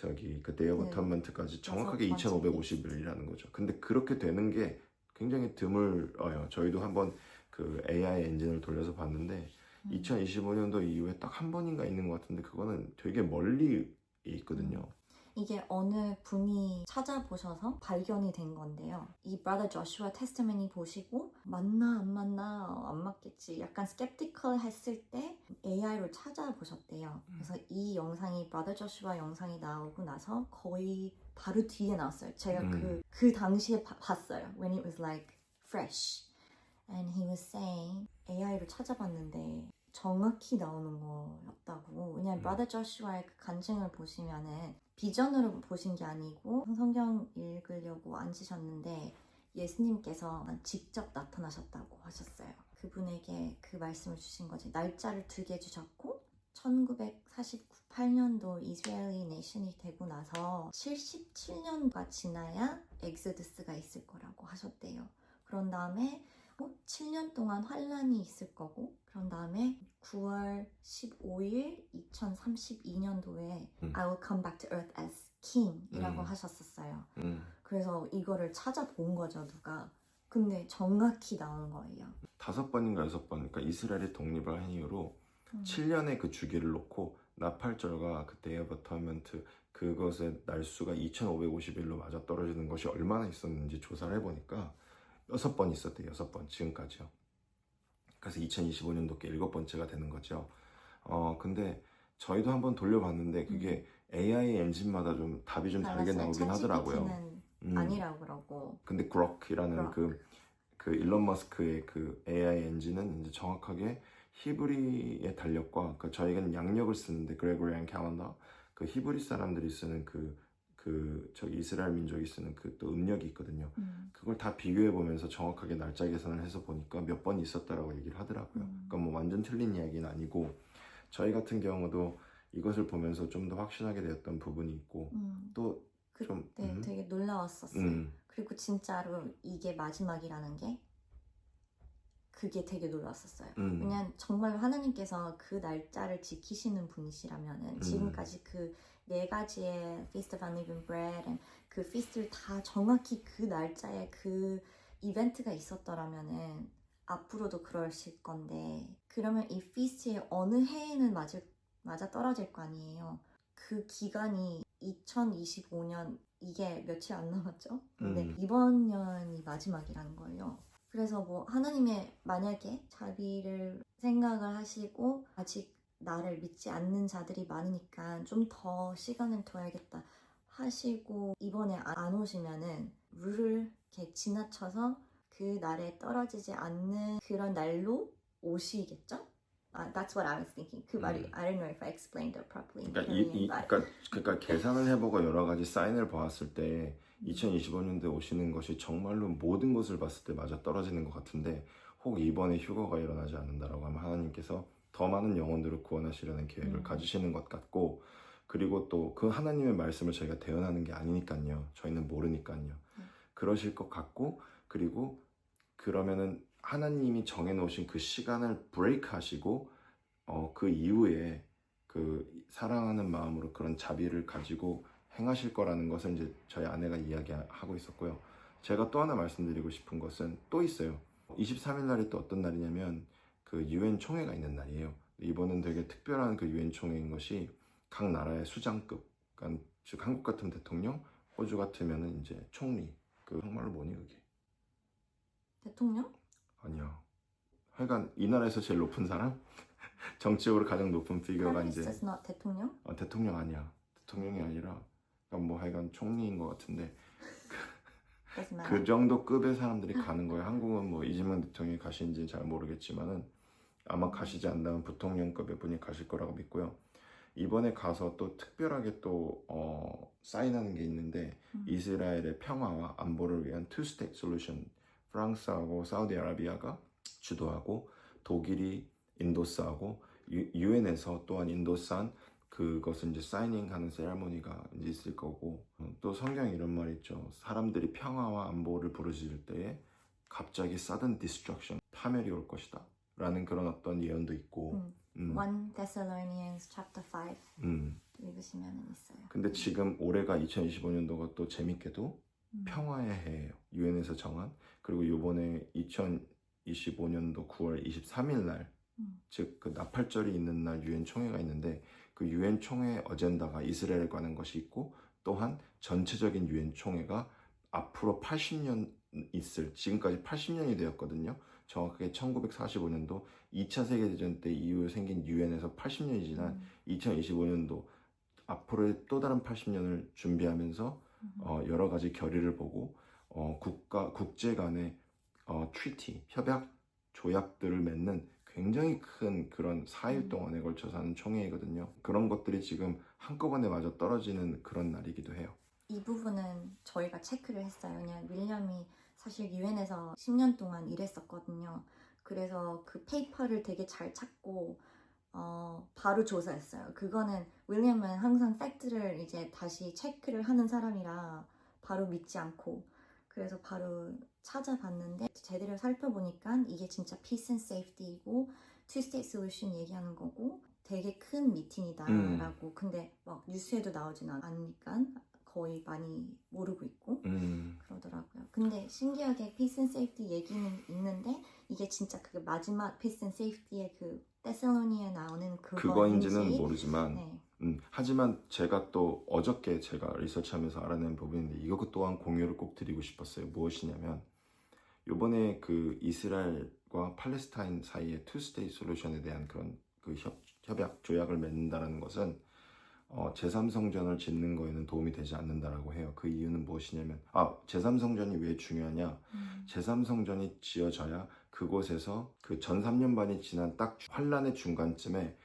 Speaker 1: Day of Atonement까지 정확하게 2550일이라는 거죠. 근데 그렇게 되는 게 굉장히 드물어요. 저희도 한번 그 AI 엔진을 돌려서 봤는데 2025년도 이후에 딱 한 번인가 있는 것 같은데, 그거는 되게 멀리 있거든요.
Speaker 2: 이게 어느 분이 찾아보셔서 발견이 된 건데요. 이 Brother Joshua 테스트맨이 보시고 맞나 안 맞나, 안 맞겠지, 약간 스캡티컬 했을 때 AI로 찾아보셨대요. 그래서 이 영상이 Brother Joshua 영상이 나오고 나서 거의 바로 뒤에 나왔어요. 제가 그 당시에 봤어요. When it was like fresh. And he was saying, AI로 찾아봤는데 정확히 나오는 거였다고. 왜냐면 Brother Joshua의 그 간증을 보시면은 비전으로 보신 게 아니고 성경 읽으려고 앉으셨는데 예수님께서 직접 나타나셨다고 하셨어요. 그분에게 그 말씀을 주신 거지. 날짜를 2개 주셨고, 1948년도 이스라엘이 네이션이 되고 나서 77년가 지나야 엑소더스가 있을 거라고 하셨대요. 그런 다음에 7년 동안 환란이 있을 거고, 그런 다음에 9월 15일 2032년도에 I will come back to earth as king 이라고 하셨었어요. 그래서 이거를 찾아본 거죠, 누가. 근데 정확히 나온 거예요.
Speaker 1: 5번인가 6번, 그러니까 이스라엘이 독립을 한 이후로 7년의 그 주기를 놓고 나팔절과 그 Day of Atonement, 그것의 날수가 2550일로 맞아 떨어지는 것이 얼마나 있었는지 조사를 해보니까 6번 있었대요. 6번 지금까지요. 그래서 2025년도께 7번째가 되는 거죠. 근데 저희도 한번 돌려봤는데 그게 AI 엔진마다 좀 답이 좀 다르게 나오긴 하더라고요.
Speaker 2: 아니라고 그러고.
Speaker 1: 근데 그록이라는 그 일론 머스크의 그 AI 엔진은 이제 정확하게 히브리의 달력과 저희는 양력을 쓰는데 그레고리안 캘린더, 그 히브리 사람들이 쓰는 저기 이스라엘 민족이 쓰는 그 또 음력이 있거든요. 그걸 다 비교해 보면서 정확하게 날짜 계산을 해서 보니까 몇 번 있었다라고 얘기를 하더라고요. 그러니까 뭐 완전 틀린 이야기는 아니고, 저희 같은 경우도 이것을 보면서 좀 더 확신하게 되었던 부분이 있고, 또 좀
Speaker 2: 되게 놀라웠었어요. 그리고 진짜로 이게 마지막이라는 게 그게 되게 놀랐었어요.
Speaker 1: 음.
Speaker 2: 왜냐면 정말 하나님께서 그 날짜를 지키시는 분이시라면은 지금까지 그 4가지의 Feast of Unleavened Bread 그 feast를 다 정확히 그 날짜에 그 이벤트가 있었더라면은 앞으로도 그러실 건데, 그러면 이 feast의 어느 해에는 맞아 떨어질 거 아니에요. 그 기간이 2025년 이게 며칠 안 남았죠? 근데 이번 년이 마지막이라는 거예요. 그래서 뭐 하나님의 만약에 자비를 생각을 하시고 아직 나를 믿지 않는 자들이 많으니까 좀 더 시간을 둬야겠다 하시고 이번에 안 오시면은 룰을 이렇게 지나쳐서 그 날에 떨어지지 않는 그런 날로 오시겠죠? That's what I was thinking. 그 말이 I don't know if I explained it properly.
Speaker 1: 그러니까 계산을 해보고 여러 가지 사인을 보았을 때 2025년도에 오시는 것이 정말로 모든 것을 봤을 때 맞아 떨어지는 것 같은데, 혹 이번에 휴거가 일어나지 않는다라고 하면 하나님께서 더 많은 영혼들을 구원하시려는 계획을 가지시는 것 같고, 그리고 또 그 하나님의 말씀을 저희가 대언하는 게 아니니까요. 저희는 모르니까요. 그러실 것 같고, 그리고 그러면은 하나님이 정해놓으신 그 시간을 브레이크 하시고 그 이후에 그 사랑하는 마음으로 그런 자비를 가지고 행하실 거라는 것을 이제 저희 아내가 이야기하고 있었고요. 제가 또 하나 말씀드리고 싶은 것은 또 있어요. 23일 날이 또 어떤 날이냐면 그 UN 총회가 있는 날이에요. 이번은 되게 특별한 그 UN 총회인 것이 각 나라의 수장급, 그러니까 즉 한국 같은 대통령, 호주 같으면은 이제 총리, 그 한국말로 뭐니 그게?
Speaker 2: 대통령?
Speaker 1: 아니야. 하여간 이 나라에서 제일 높은 사람? 정치적으로 가장 높은 피규어가
Speaker 2: Prime
Speaker 1: 이제
Speaker 2: Minister is not 대통령?
Speaker 1: 대통령 아니야. 대통령이 아니라 그러니까 뭐 하여간 총리인 것 같은데
Speaker 2: Doesn't matter.
Speaker 1: 그 정도 급의 사람들이 가는 거예요. 한국은 뭐 이재명 대통령이 가신지 잘 모르겠지만은 아마 가시지 않다면 부통령급의 분이 가실 거라고 믿고요. 이번에 가서 또 특별하게 또 사인하는 게 있는데 이스라엘의 평화와 안보를 위한 투스테이트 솔루션, 프랑스하고 사우디아라비아가 주도하고 독일이 인도스하고 유엔에서 또한 인도스한 그것을 이제 사이닝하는 세레모니가 이제 있을 거고, 또 성경에 이런 말이 있죠. 사람들이 평화와 안보를 부르짖을 때에 갑자기 sudden destruction, 파멸이 올 것이다 라는 그런 어떤 예언도 있고
Speaker 2: 1 Thessalonians chapter 5 읽으시면 있어요.
Speaker 1: 근데 지금 올해가 2025년도가 또 재밌게도 평화의 해예요. 유엔에서 정한. 그리고 요번에 2025년도 9월 23일 날, 즉 그 나팔절이 있는 날 유엔 총회가 있는데, 그 유엔 총회 어젠다가 이스라엘에 관한 것이 있고, 또한 전체적인 유엔 총회가 앞으로 80년 있을, 지금까지 80년이 되었거든요. 정확하게 1945년도 2차 세계대전 때 이후 생긴 유엔에서 80년이 지난 2025년도 앞으로의 또 다른 80년을 준비하면서 여러 가지 결의를 보고 국제 간의 트리티, 협약, 조약들을 맺는 굉장히 큰 그런 4일 동안에 걸쳐서 하는 총회이거든요. 그런 것들이 지금 한꺼번에 마저 떨어지는 그런 날이기도 해요.
Speaker 2: 이 부분은 저희가 체크를 했어요. 왜냐면 윌리엄이 사실 유엔에서 10년 동안 일했었거든요. 그래서 그 페이퍼를 되게 잘 찾고 바로 조사했어요. 그거는 윌리엄은 항상 팩트를 이제 다시 체크를 하는 사람이라 바로 믿지 않고, 그래서 바로 찾아봤는데 제대로 살펴보니까 이게 진짜 peace and safety이고 two-state solution 얘기하는 거고 되게 큰 미팅이다라고. 근데 막 뉴스에도 나오진 않으니까 거의 많이 모르고 있고 그러더라고요. 근데 신기하게 peace and safety 얘기는 있는데 이게 진짜 그 마지막 peace and safety의 그 테살로니에 나오는
Speaker 1: 그거인지는 모르지만
Speaker 2: 네.
Speaker 1: 하지만 제가 또 어저께 제가 리서치하면서 알아낸 부분인데 이것 또한 공유를 꼭 드리고 싶었어요. 무엇이냐면 요번에 그 이스라엘과 팔레스타인 사이의 투스테이트 솔루션에 대한 그런 그 협약 조약을 맺는다는 것은 제3성전을 짓는 거에는 도움이 되지 않는다라고 해요. 그 이유는 무엇이냐면 제3성전이 왜 중요하냐? 제3성전이 지어져야 그곳에서 그 전 3년반이 지난 딱 환란의 중간쯤에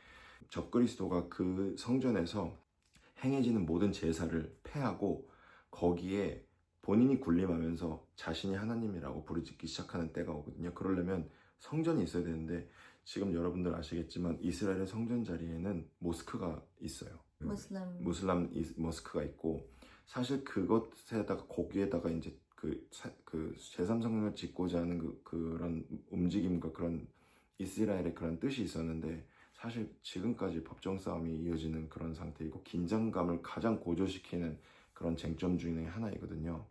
Speaker 1: 적그리스도가 그 성전에서 행해지는 모든 제사를 폐하고 거기에 본인이 군림하면서 자신이 하나님이라고 부르짖기 시작하는 때가 오거든요. 그러려면 성전이 있어야 되는데 지금 여러분들 아시겠지만 이스라엘의 성전 자리에는 모스크가 있어요. 무슬람 모스크가 있고, 사실 그것에다가 거기에다가 이제 그 제3성전을 짓고자 하는 그런 움직임과 그런 이스라엘의 그런 뜻이 있었는데 사실 지금까지 법정 싸움이 이어지는 그런 상태이고 긴장감을 가장 고조시키는 그런 쟁점 중에 하나이거든요.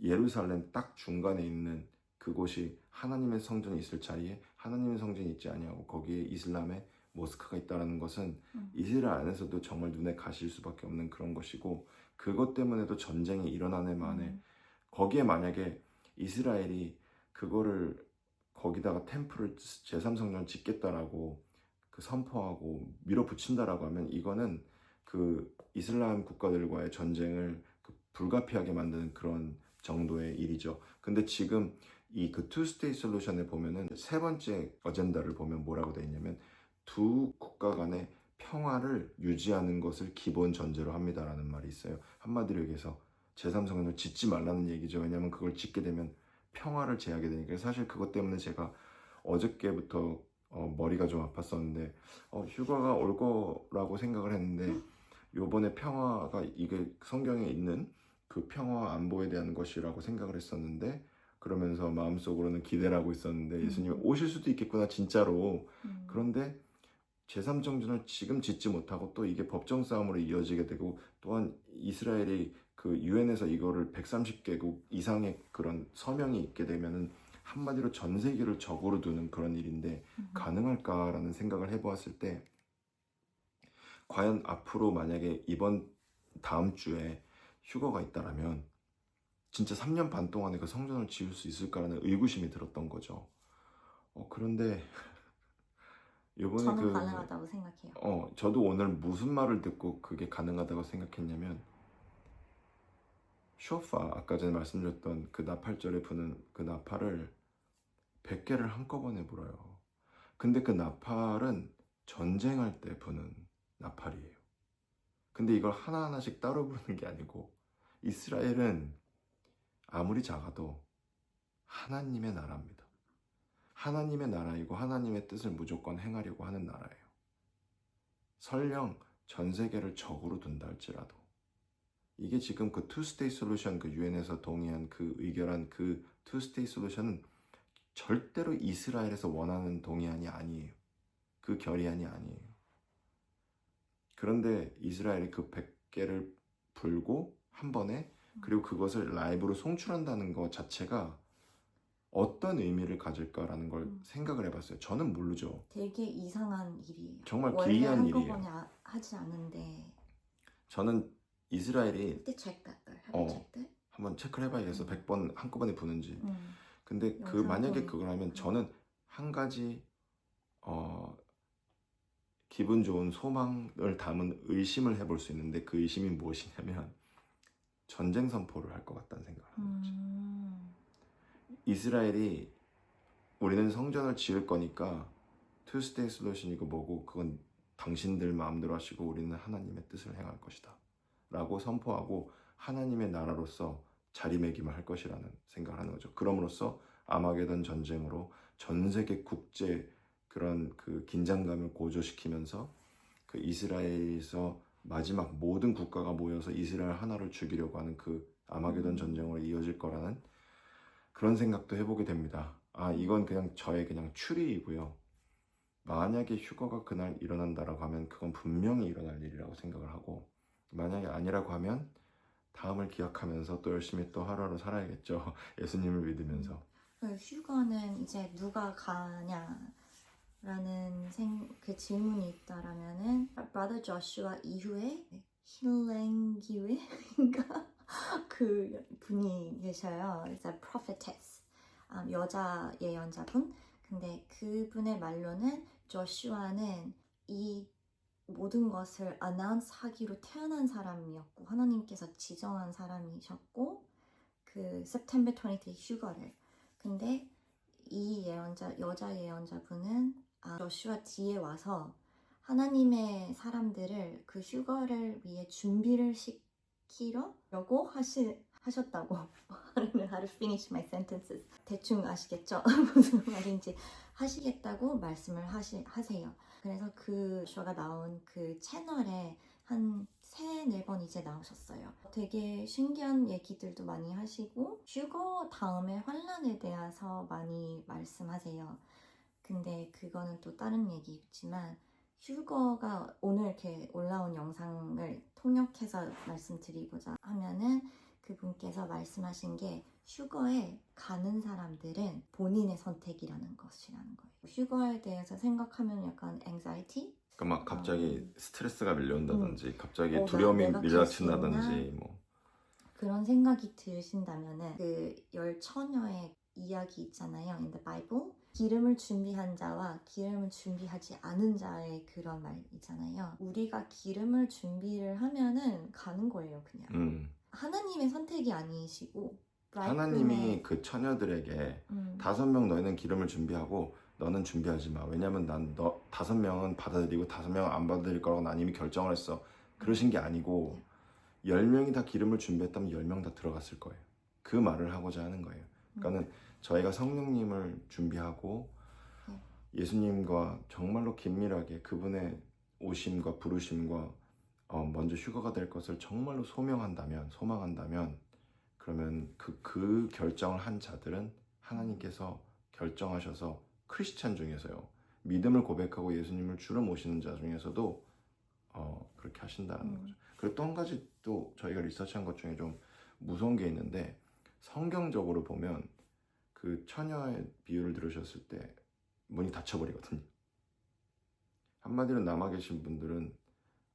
Speaker 1: 예루살렘 딱 중간에 있는 그곳이 하나님의 성전이 있을 자리에 하나님의 성전이 있지 아니하고 거기에 이슬람의 모스크가 있다는 것은 이스라엘 안에서도 정말 눈에 가실 수밖에 없는 그런 것이고 그것 때문에도 전쟁이 일어나는 만에 거기에 만약에 이스라엘이 그거를 거기다가 템플을 제3성전을 짓겠다라고 그 선포하고 밀어붙인다라고 하면 이거는 그 이슬람 국가들과의 전쟁을 불가피하게 만드는 그런 정도의 일이죠. 근데 지금 이 그 투 스테이트 솔루션에 보면은 세 번째 어젠다를 보면 뭐라고 되어 있냐면 두 국가 간의 평화를 유지하는 것을 기본 전제로 합니다라는 말이 있어요. 한마디로 얘기해서 제3성전을 짓지 말라는 얘기죠. 왜냐하면 그걸 짓게 되면 평화를 제하게 되니까. 사실 그것 때문에 제가 어저께부터 머리가 좀 아팠었는데 휴가가 올 거라고 생각을 했는데 요번에 평화가 이게 성경에 있는 그 평화 안보에 대한 것이라고 생각을 했었는데 그러면서 마음속으로는 기대를 하고 있었는데 예수님이 오실 수도 있겠구나 진짜로. 그런데 제3성전을 지금 짓지 못하고 또 이게 법정 싸움으로 이어지게 되고 또한 이스라엘이 그 유엔에서 이거를 130개국 이상의 그런 서명이 있게 되면은 한마디로 전 세계를 적으로 두는 그런 일인데 가능할까라는 생각을 해보았을 때 과연 앞으로 만약에 이번 다음 주에 휴가가 있다라면 진짜 3년 반 동안에 그 성전을 지을 수 있을까라는 의구심이 들었던 거죠. 그런데 요번에
Speaker 2: 저는 가능하다고 생각해요.
Speaker 1: 저도 오늘 무슨 말을 듣고 그게 가능하다고 생각했냐면 쇼파 아까 전에 말씀드렸던 그 나팔절에 부는 그 나팔을 100개를 한꺼번에 불어요. 근데 그 나팔은 전쟁할 때 부는 나팔이에요. 근데 이걸 하나하나씩 따로 부르는 게 아니고 이스라엘은 아무리 작아도 하나님의 나라입니다. 하나님의 나라이고 하나님의 뜻을 무조건 행하려고 하는 나라예요. 설령 전 세계를 적으로 둔다 할지라도 이게 지금 그 투스테이트 솔루션 그 유엔에서 동의한 그 의결한 그 투스테이트 솔루션은 절대로 이스라엘에서 원하는 동의안이 아니에요. 그 결의안이 아니에요. 그런데 이스라엘이 그 100개를 불고 한 번에 그리고 그것을 라이브로 송출한다는 것 자체가 어떤 의미를 가질까라는 걸 생각을 해봤어요. 저는 모르죠.
Speaker 2: 되게 이상한 일이에요.
Speaker 1: 정말
Speaker 2: 원래
Speaker 1: 기이한 일이에요.
Speaker 2: 한꺼번에 하지 않은데.
Speaker 1: 저는 이스라엘이
Speaker 2: Have to check that though. Have you checked it?
Speaker 1: 한번 체크를 해봐야겠어. 100번 한꺼번에 부는지.
Speaker 2: 음.
Speaker 1: 근데 그
Speaker 2: 영상도
Speaker 1: 만약에 그걸 하면 저는 한 가지 기분 좋은 소망을 담은 의심을 해볼 수 있는데 그 의심이 무엇이냐면 전쟁 선포를 할 것 같다는 생각을 하는 거지. 이스라엘이 우리는 성전을 지을 거니까 투스테이 솔루션이고 뭐고 그건 당신들 마음대로 하시고 우리는 하나님의 뜻을 행할 것이다 라고 선포하고 하나님의 나라로서 자리매김을 할 것이라는 생각을 하는 거죠. 그럼으로써 아마게던 전쟁으로 전 세계 국제 그런 그 긴장감을 고조시키면서 그 이스라엘에서 마지막 모든 국가가 모여서 이스라엘 하나를 죽이려고 하는 그 아마게던 전쟁으로 이어질 거라는 그런 생각도 해보게 됩니다. 이건 그냥 저의 그냥 추리이고요. 만약에 휴가가 그날 일어난다라고 하면 그건 분명히 일어날 일이라고 생각을 하고 만약에 아니라고 하면 다음을 기약하면서 또 열심히 또 하루하루 살아야겠죠. 예수님을 믿으면서.
Speaker 2: 휴가는 이제 누가 가냐라는 그 질문이 있다라면은 Brother Joshua 이후에 힐랭기웨인가 그 분이 계셔요. It's a prophetess. 여자 예언자분. 근데 그분의 말로는 조슈아는 이 모든 것을 announce 하기로 태어난 사람이었고 하나님께서 지정한 사람이셨고 그 September 23 휴가를 근데 이 여자 예언자분은 조슈아 뒤에 와서 하나님의 사람들을 그 휴가를 위해 준비를 시키려고 하셨다고 I don't know how to finish my sentences 대충 아시겠죠? 무슨 말인지 하시겠다고 말씀을 하세요. 그래서 그 쇼가 나온 그 채널에 한 3, 4번 이제 나오셨어요. 되게 신기한 얘기들도 많이 하시고 휴거 다음에 환란에 대해서 많이 말씀하세요. 근데 그거는 또 다른 얘기지만 휴거가 오늘 이렇게 올라온 영상을 통역해서 말씀드리고자 하면은 그분께서 말씀하신 게 휴거에 가는 사람들은 본인의 선택이라는 것이라는 거예요. 휴거에 대해서 생각하면 약간 anxiety?
Speaker 1: 그러니까 막 갑자기 스트레스가 밀려온다든지 갑자기
Speaker 2: 내가
Speaker 1: 두려움이
Speaker 2: 갈수
Speaker 1: 밀려친다든지 뭐
Speaker 2: 그런 생각이 드신다면은 그 열 처녀의 이야기 있잖아요. In the Bible. 기름을 준비한 자와 기름을 준비하지 않은 자의 그런 말 있잖아요. 우리가 기름을 준비를 하면은 가는 거예요, 그냥. 하나님의 선택이 아니시고
Speaker 1: 하나님이 그 처녀들에게 5명 너희는 기름을 준비하고 너는 준비하지 마. 왜냐면 난 너 5명은 받아들이고 5명은 안 받아들일 거라고 난 이미 결정을 했어. 그러신 게 아니고 10명이 다 기름을 준비했다면 10명 다 들어갔을 거예요. 그 말을 하고자 하는 거예요. 그러니까는 저희가 성령님을 준비하고 예수님과 정말로 긴밀하게 그분의 오심과 부르심과 먼저 휴거가 될 것을 정말로 소망한다면 그러면 그 결정을 한 자들은 하나님께서 결정하셔서 크리스찬 중에서요. 믿음을 고백하고 예수님을 주로 모시는 자 중에서도 그렇게 하신다는 거죠. 그리고 또 한 가지 또 저희가 리서치한 것 중에 좀 무서운 게 있는데 성경적으로 보면 그 처녀의 비유를 들으셨을 때 문이 닫혀버리거든요. 한마디로 남아 계신 분들은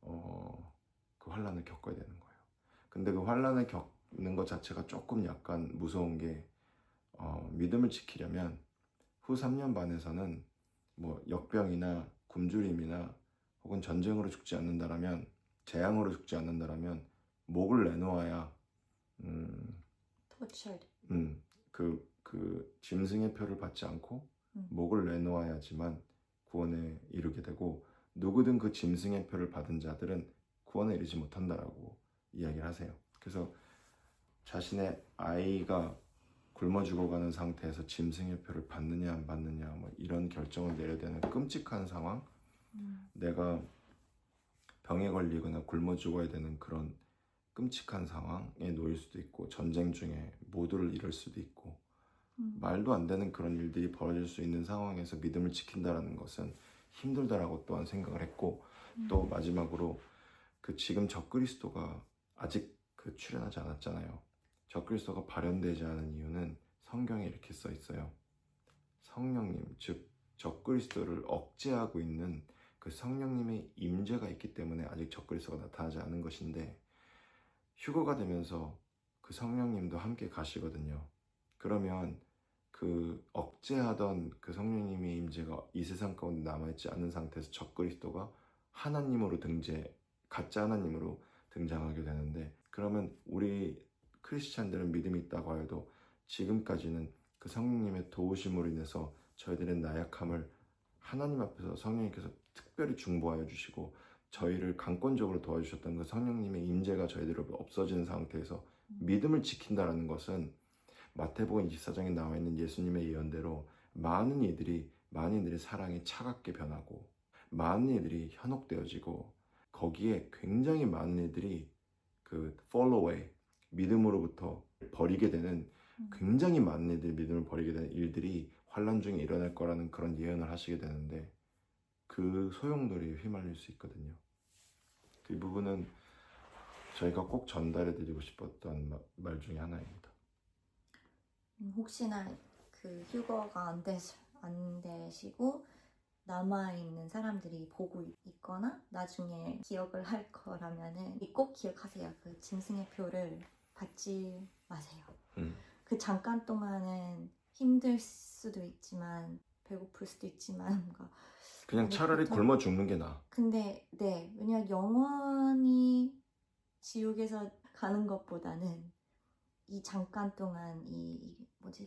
Speaker 1: 그 환란을 겪어야 되는 거예요. 근데 그 환란을 겪는 것 자체가 조금 약간 무서운 게 믿음을 지키려면 후 3년 반에서는 뭐 역병이나 굶주림이나 혹은 전쟁으로 죽지 않는다라면 재앙으로 죽지 않는다라면 목을 내놓아야
Speaker 2: tortured.
Speaker 1: 그 짐승의 표를 받지 않고 목을 내놓아야지만 구원에 이르게 되고 누구든 그 짐승의 표를 받은 자들은 구원에 이르지 못한다라고 이야기를 하세요. 그래서 자신의 아이가 굶어 죽어가는 상태에서 짐승의 표를 받느냐 안 받느냐 뭐 이런 결정을 내려야 되는 끔찍한 상황, 내가 병에 걸리거나 굶어 죽어야 되는 그런 끔찍한 상황에 놓일 수도 있고 전쟁 중에 모두를 잃을 수도 있고 말도 안 되는 그런 일들이 벌어질 수 있는 상황에서 믿음을 지킨다라는 것은 힘들다라고 또한 생각을 했고 또 마지막으로 그 지금 적그리스도가 아직 그 출현하지 않았잖아요. 적그리스도가 발현되지 않은 이유는 성경에 이렇게 써 있어요. 성령님, 즉 적그리스도를 억제하고 있는 그 성령님의 임재가 있기 때문에 아직 적그리스도가 나타나지 않은 것인데 휴거가 되면서 그 성령님도 함께 가시거든요. 그러면 그 억제하던 그 성령님의 임재가 이 세상 가운데 남아있지 않은 상태에서 적그리스도가 하나님으로 가짜 하나님으로 등장하게 되는데 그러면 우리 크리스찬들은 믿음이 있다고 해도 지금까지는 그 성령님의 도우심으로 인해서 저희들의 나약함을 하나님 앞에서 성령님께서 특별히 중보하여 주시고 저희를 강권적으로 도와주셨던 그 성령님의 임재가 저희들을 없어지는 상태에서 믿음을 지킨다는 것은 마태복음 24장에 나와 있는 예수님의 예언대로 많은 이들이 사랑이 차갑게 변하고 많은 이들이 현혹되어지고 거기에 굉장히 많은 이들이 그 fall away, 믿음으로부터 버리게 되는 굉장히 많은 이들이 믿음을 버리게 되는 일들이 환란 중에 일어날 거라는 그런 예언을 하시게 되는데 그 소용돌이에 휘말릴 수 있거든요. 그 부분은 저희가 꼭 전달해 드리고 싶었던 말 중에 하나입니다.
Speaker 2: 혹시나 그 휴거가 안 되시고 남아있는 사람들이 보고 있거나 나중에 기억을 할 거라면은 꼭 기억하세요. 그 짐승의 표를 받지 마세요. 그 잠깐 동안은 힘들 수도 있지만 배고플 수도 있지만 뭔가
Speaker 1: 그냥 차라리 굶어 죽는 게 나아.
Speaker 2: 근데 왜냐면 영원히 지옥에서 가는 것보다는 이 잠깐 동안 이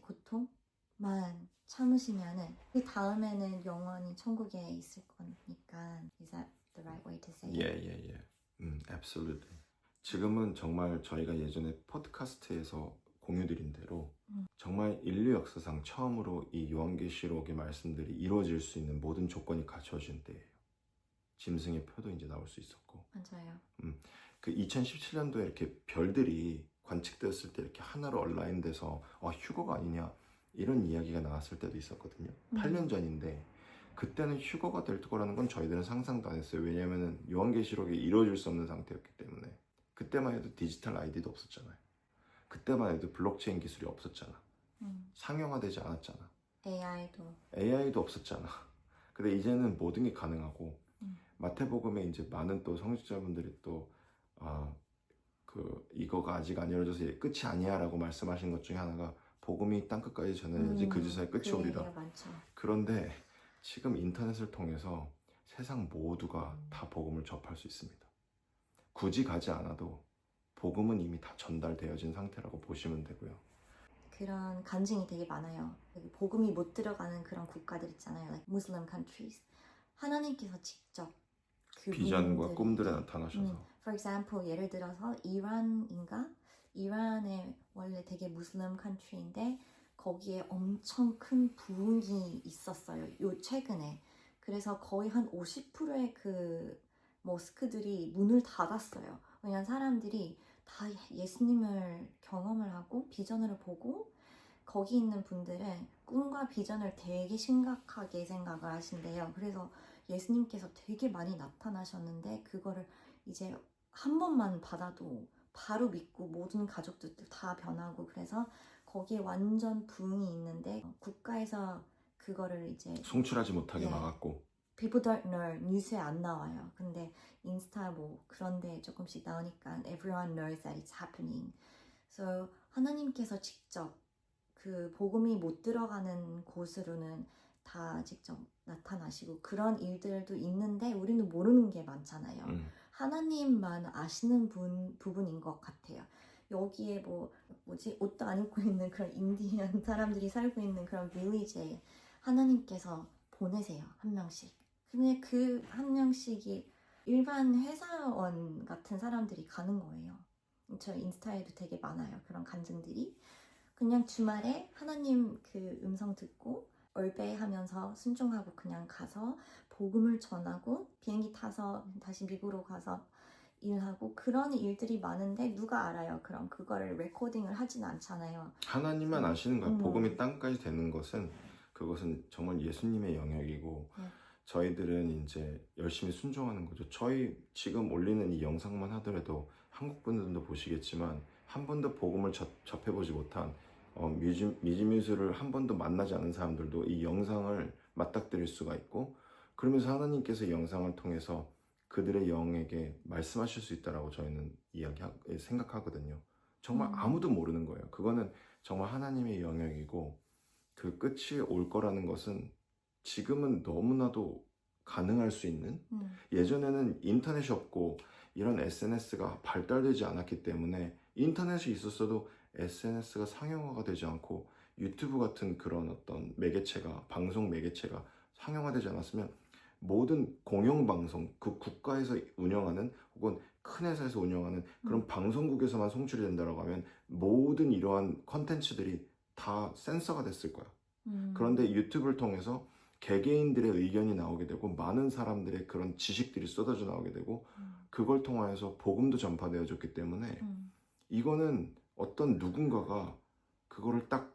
Speaker 2: 고통만 참으시면은 그 다음에는 영원히 천국에 있을 거니까. Is that the right way to say it?
Speaker 1: 예. Absolutely. 지금은 정말 저희가 예전에 팟캐스트에서 공유드린 대로 정말 인류 역사상 처음으로 이 요한계시록의 말씀들이 이루어질 수 있는 모든 조건이 갖춰진 때예요. 짐승의 표도 이제 나올 수 있었고,
Speaker 2: 맞아요.
Speaker 1: 그 2017년도에 이렇게 별들이 관측되었을 때 이렇게 하나로 얼라인돼서 휴거가 아니냐 이런 이야기가 나왔을 때도 있었거든요. 8년 전인데 그때는 휴거가 될 거라는 건 저희들은 상상도 안 했어요. 왜냐하면 요한계시록이 이루어질 수 없는 상태였기 때문에. 그때만 해도 디지털 아이디도 없었잖아요. 그때만 해도 블록체인 기술이 없었잖아. 상용화되지 않았잖아. AI도 없었잖아. 근데 이제는 모든 게 가능하고 마태복음에 이제 많은 또 성직자분들이 또 이거가 아직 안 이루어져서 끝이 아니야라고 말씀하신 것 중에 하나가 복음이 땅끝까지 전해야지 그 지사의 끝이 오리라.
Speaker 2: 많죠.
Speaker 1: 그런데 지금 인터넷을 통해서 세상 모두가 다 복음을 접할 수 있습니다. 굳이 가지 않아도 복음은 이미 다 전달되어진 상태라고 보시면 되고요.
Speaker 2: 그런 간증이 되게 많아요. 복음이 못 들어가는 그런 국가들 있잖아요. like Muslim countries. 하나님께서 직접
Speaker 1: 비전과 꿈들에 나타나셔서
Speaker 2: For example, 예를 들어서 이란인가? 이란에 원래 되게 무슬림 컨트리인데 거기에 엄청 큰 부흥이 있었어요. 요 최근에. 그래서 거의 한 50%의 그 모스크들이 문을 닫았어요. 왜냐면 사람들이 다 예수님을 경험을 하고 비전을 보고 거기 있는 분들은 꿈과 비전을 되게 심각하게 생각을 하신대요. 그래서 예수님께서 되게 많이 나타나셨는데 그거를 이제 한 번만 받아도 바로 믿고 모든 가족들도 다 변하고 그래서 거기에 완전 부흥이 있는데 국가에서 그거를 이제
Speaker 1: 송출하지 못하게 막았고
Speaker 2: People don't know. 뉴스에 안 나와요. 근데 인스타 뭐 그런 데 조금씩 나오니까 everyone knows that it's happening. So 하나님께서 직접 그 복음이 못 들어가는 곳으로는 다 직접 나타나시고 그런 일들도 있는데 우리는 모르는 게 많잖아요. 하나님만 아시는 부분인 것 같아요. 여기에 옷도 안 입고 있는 그런 인디언 사람들이 살고 있는 그런 빌리지에 하나님께서 보내세요. 한 명씩. 근데 그 한 명씩이 일반 회사원 같은 사람들이 가는 거예요. 저 인스타에도 되게 많아요. 그런 간증들이. 그냥 주말에 하나님 그 음성 듣고 얼베하면서 순종하고 그냥 가서 복음을 전하고 비행기 타서 다시 미국으로 가서 일하고 그런 일들이 많은데 누가 알아요? 그럼 그거를 레코딩을 하진 않잖아요.
Speaker 1: 하나님만 아시는 거야. 복음이 땅까지 되는 것은 그것은 정말 예수님의 영역이고 저희들은 이제 열심히 순종하는 거죠. 저희 지금 올리는 이 영상만 하더라도 한국 분들도 보시겠지만 한 번도 복음을 접해보지 못한 미지미수를 한 번도 만나지 않은 사람들도 이 영상을 맞닥뜨릴 수가 있고 그러면서 하나님께서 이 영상을 통해서 그들의 영에게 말씀하실 수 있다라고 저희는 생각하거든요. 정말 아무도 모르는 거예요. 그거는 정말 하나님의 영역이고 그 끝이 올 거라는 것은 지금은 너무나도 가능할 수 있는 예전에는 인터넷이 없고 이런 SNS가 발달되지 않았기 때문에 인터넷이 있었어도 SNS가 상용화가 되지 않고 유튜브 같은 그런 어떤 매개체가 방송 매개체가 상용화되지 않았으면 모든 공영방송 그 국가에서 운영하는 혹은 큰 회사에서 운영하는 그런 방송국에서만 송출이 된다고 하면 모든 이러한 컨텐츠들이 다 센서가 됐을 거야. 그런데 유튜브를 통해서 개개인들의 의견이 나오게 되고 많은 사람들의 그런 지식들이 쏟아져 나오게 되고 그걸 통하여서 복음도 전파되어졌기 때문에 이거는 어떤 누군가가 그거를 딱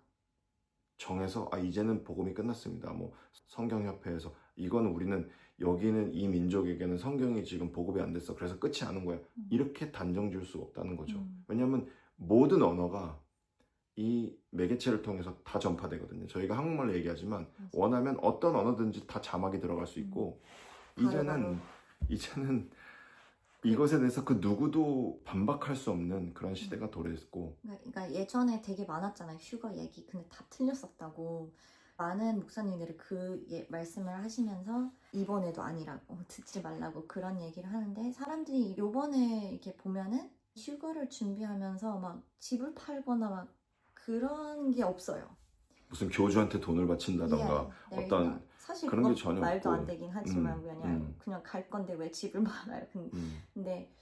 Speaker 1: 정해서 이제는 복음이 끝났습니다. 뭐 성경협회에서 이거는 우리는 여기는 이 민족에게는 성경이 지금 보급이 안 됐어. 그래서 끝이 나는 거야. 이렇게 단정 지을 수가 없다는 거죠. 왜냐하면 모든 언어가 이 매개체를 통해서 다 전파되거든요. 저희가 한국말로 얘기하지만 원하면 어떤 언어든지 다 자막이 들어갈 수 있고 이제는 이것에 대해서 그 누구도 반박할 수 없는 그런 시대가 도래했고
Speaker 2: 그러니까 예전에 되게 많았잖아요. 휴거 얘기. 근데 다 틀렸었다고. 많은 목사님들이 그 말씀을 하시면서 이번에도 아니라고 듣지 말라고 그런 얘기를 하는데 사람들이 요번에 이렇게 보면은 휴거를 준비하면서 막 집을 팔거나 막 그런 게 없어요.
Speaker 1: 무슨 교주한테 돈을 바친다던가 어떤
Speaker 2: 사실
Speaker 1: 그런 게 전혀
Speaker 2: 말도
Speaker 1: 없고
Speaker 2: 안 되긴 하지만 그냥 갈 건데 왜 집을 팔아요? 근데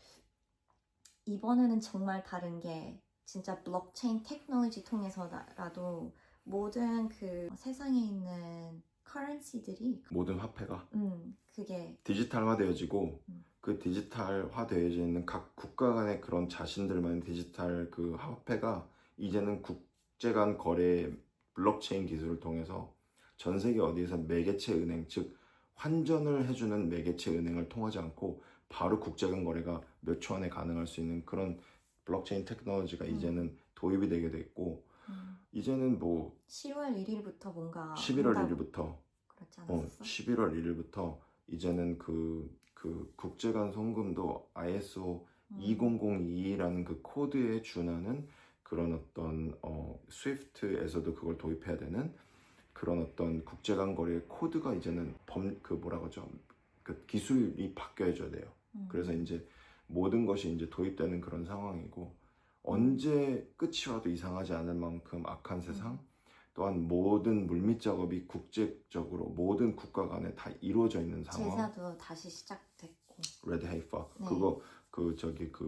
Speaker 2: 이번에는 정말 다른 게 진짜 블록체인 테크놀로지 통해서라도 모든 그 세상에 있는 커런시들이
Speaker 1: 모든 화폐가
Speaker 2: 그게
Speaker 1: 디지털화되어지고
Speaker 2: 음.
Speaker 1: 그 디지털화되어져 있는 각 국가 간의 그런 자신들만의 디지털 그 화폐가 이제는 국제 간 거래 블록체인 기술을 통해서 전 세계 어디에서 매개체 은행 즉 환전을 해주는 매개체 은행을 통하지 않고 바로 국제 간 거래가 몇 초 안에 가능할 수 있는 그런 블록체인 테크놀로지가 이제는 도입이 되게 됐고 이제는 뭐
Speaker 2: 10월 1일부터 뭔가
Speaker 1: 11월
Speaker 2: 한다고
Speaker 1: 1일부터
Speaker 2: 그렇지 않았어?
Speaker 1: 11월 1일부터 이제는 그 국제 간 송금도 ISO 2002라는 그 코드에 준하는 그런 어떤 스위프트에서도 그걸 도입해야 되는 그런 어떤 국제 간 거래의 코드가 이제는 그 뭐라 그러죠? 그 기술이 바뀌어져야 돼요. 그래서 이제 모든 것이 이제 도입되는 그런 상황이고 언제 끝이 와도 이상하지 않을 만큼 악한 세상 또한 모든 물밑 작업이 국제적으로 모든 국가 간에 다 이루어져 있는 상황.
Speaker 2: 제사도 다시 시작됐고
Speaker 1: 레드 헤이퍼
Speaker 2: 네.
Speaker 1: 그거 그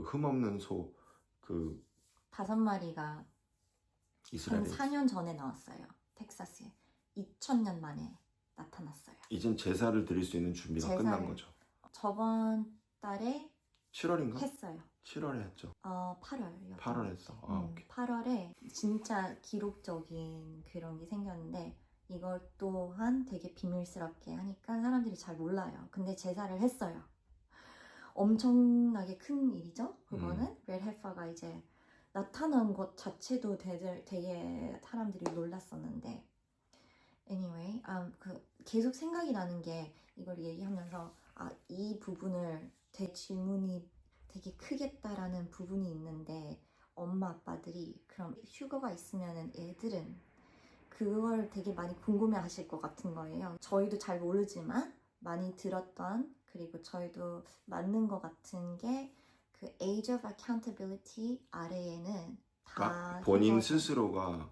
Speaker 1: 흠없는 소 그
Speaker 2: 5마리가 한
Speaker 1: 이스라엘에
Speaker 2: 4년 전에 나왔어요. 텍사스에 2000년 만에 나타났어요.
Speaker 1: 이젠 제사를 드릴 수 있는 준비가 끝난 거죠.
Speaker 2: 저번 달에
Speaker 1: 7월인가?
Speaker 2: 했어요.
Speaker 1: 7월에 했죠.
Speaker 2: 8월이요.
Speaker 1: 8월 했어. 오케이.
Speaker 2: 8월에 진짜 기록적인 그런 게 생겼는데 이걸 또한 되게 비밀스럽게 하니까 사람들이 잘 몰라요. 근데 제사를 했어요. 엄청나게 큰 일이죠. 그거는 레드 헤퍼가 이제 나타난 것 자체도 되게 사람들이 놀랐었는데 anyway, 계속 생각이 나는 게 이걸 얘기하면서 이 부분을 제 질문이 되게 크겠다라는 부분이 있는데 엄마 아빠들이 그럼 휴가가 있으면은 애들은 그걸 되게 많이 궁금해 하실 것 같은 거예요. 저희도 잘 모르지만 많이 들었던 그리고 저희도 맞는 것 같은 게 그 Age of Accountability 아래에는 다
Speaker 1: 그러니까 본인
Speaker 2: 휴가가-
Speaker 1: 스스로가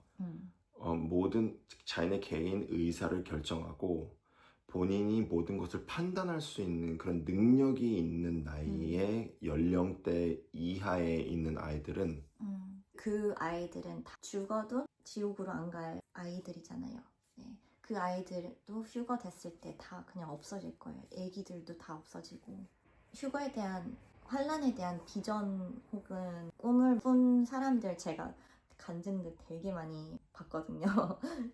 Speaker 1: 모든 자신의 개인 의사를 결정하고 본인이 모든 것을 판단할 수 있는 그런 능력이 있는 나이의 연령대 이하에 있는 아이들은
Speaker 2: 그 아이들은 다 죽어도 지옥으로 안 갈 아이들이잖아요. 네. 그 아이들도 휴가 됐을 때 다 그냥 없어질 거예요. 애기들도 다 없어지고 휴가에 대한 환란에 대한 비전 혹은 꿈을 꾼 사람들 제가 간증들 되게 많이 봤거든요.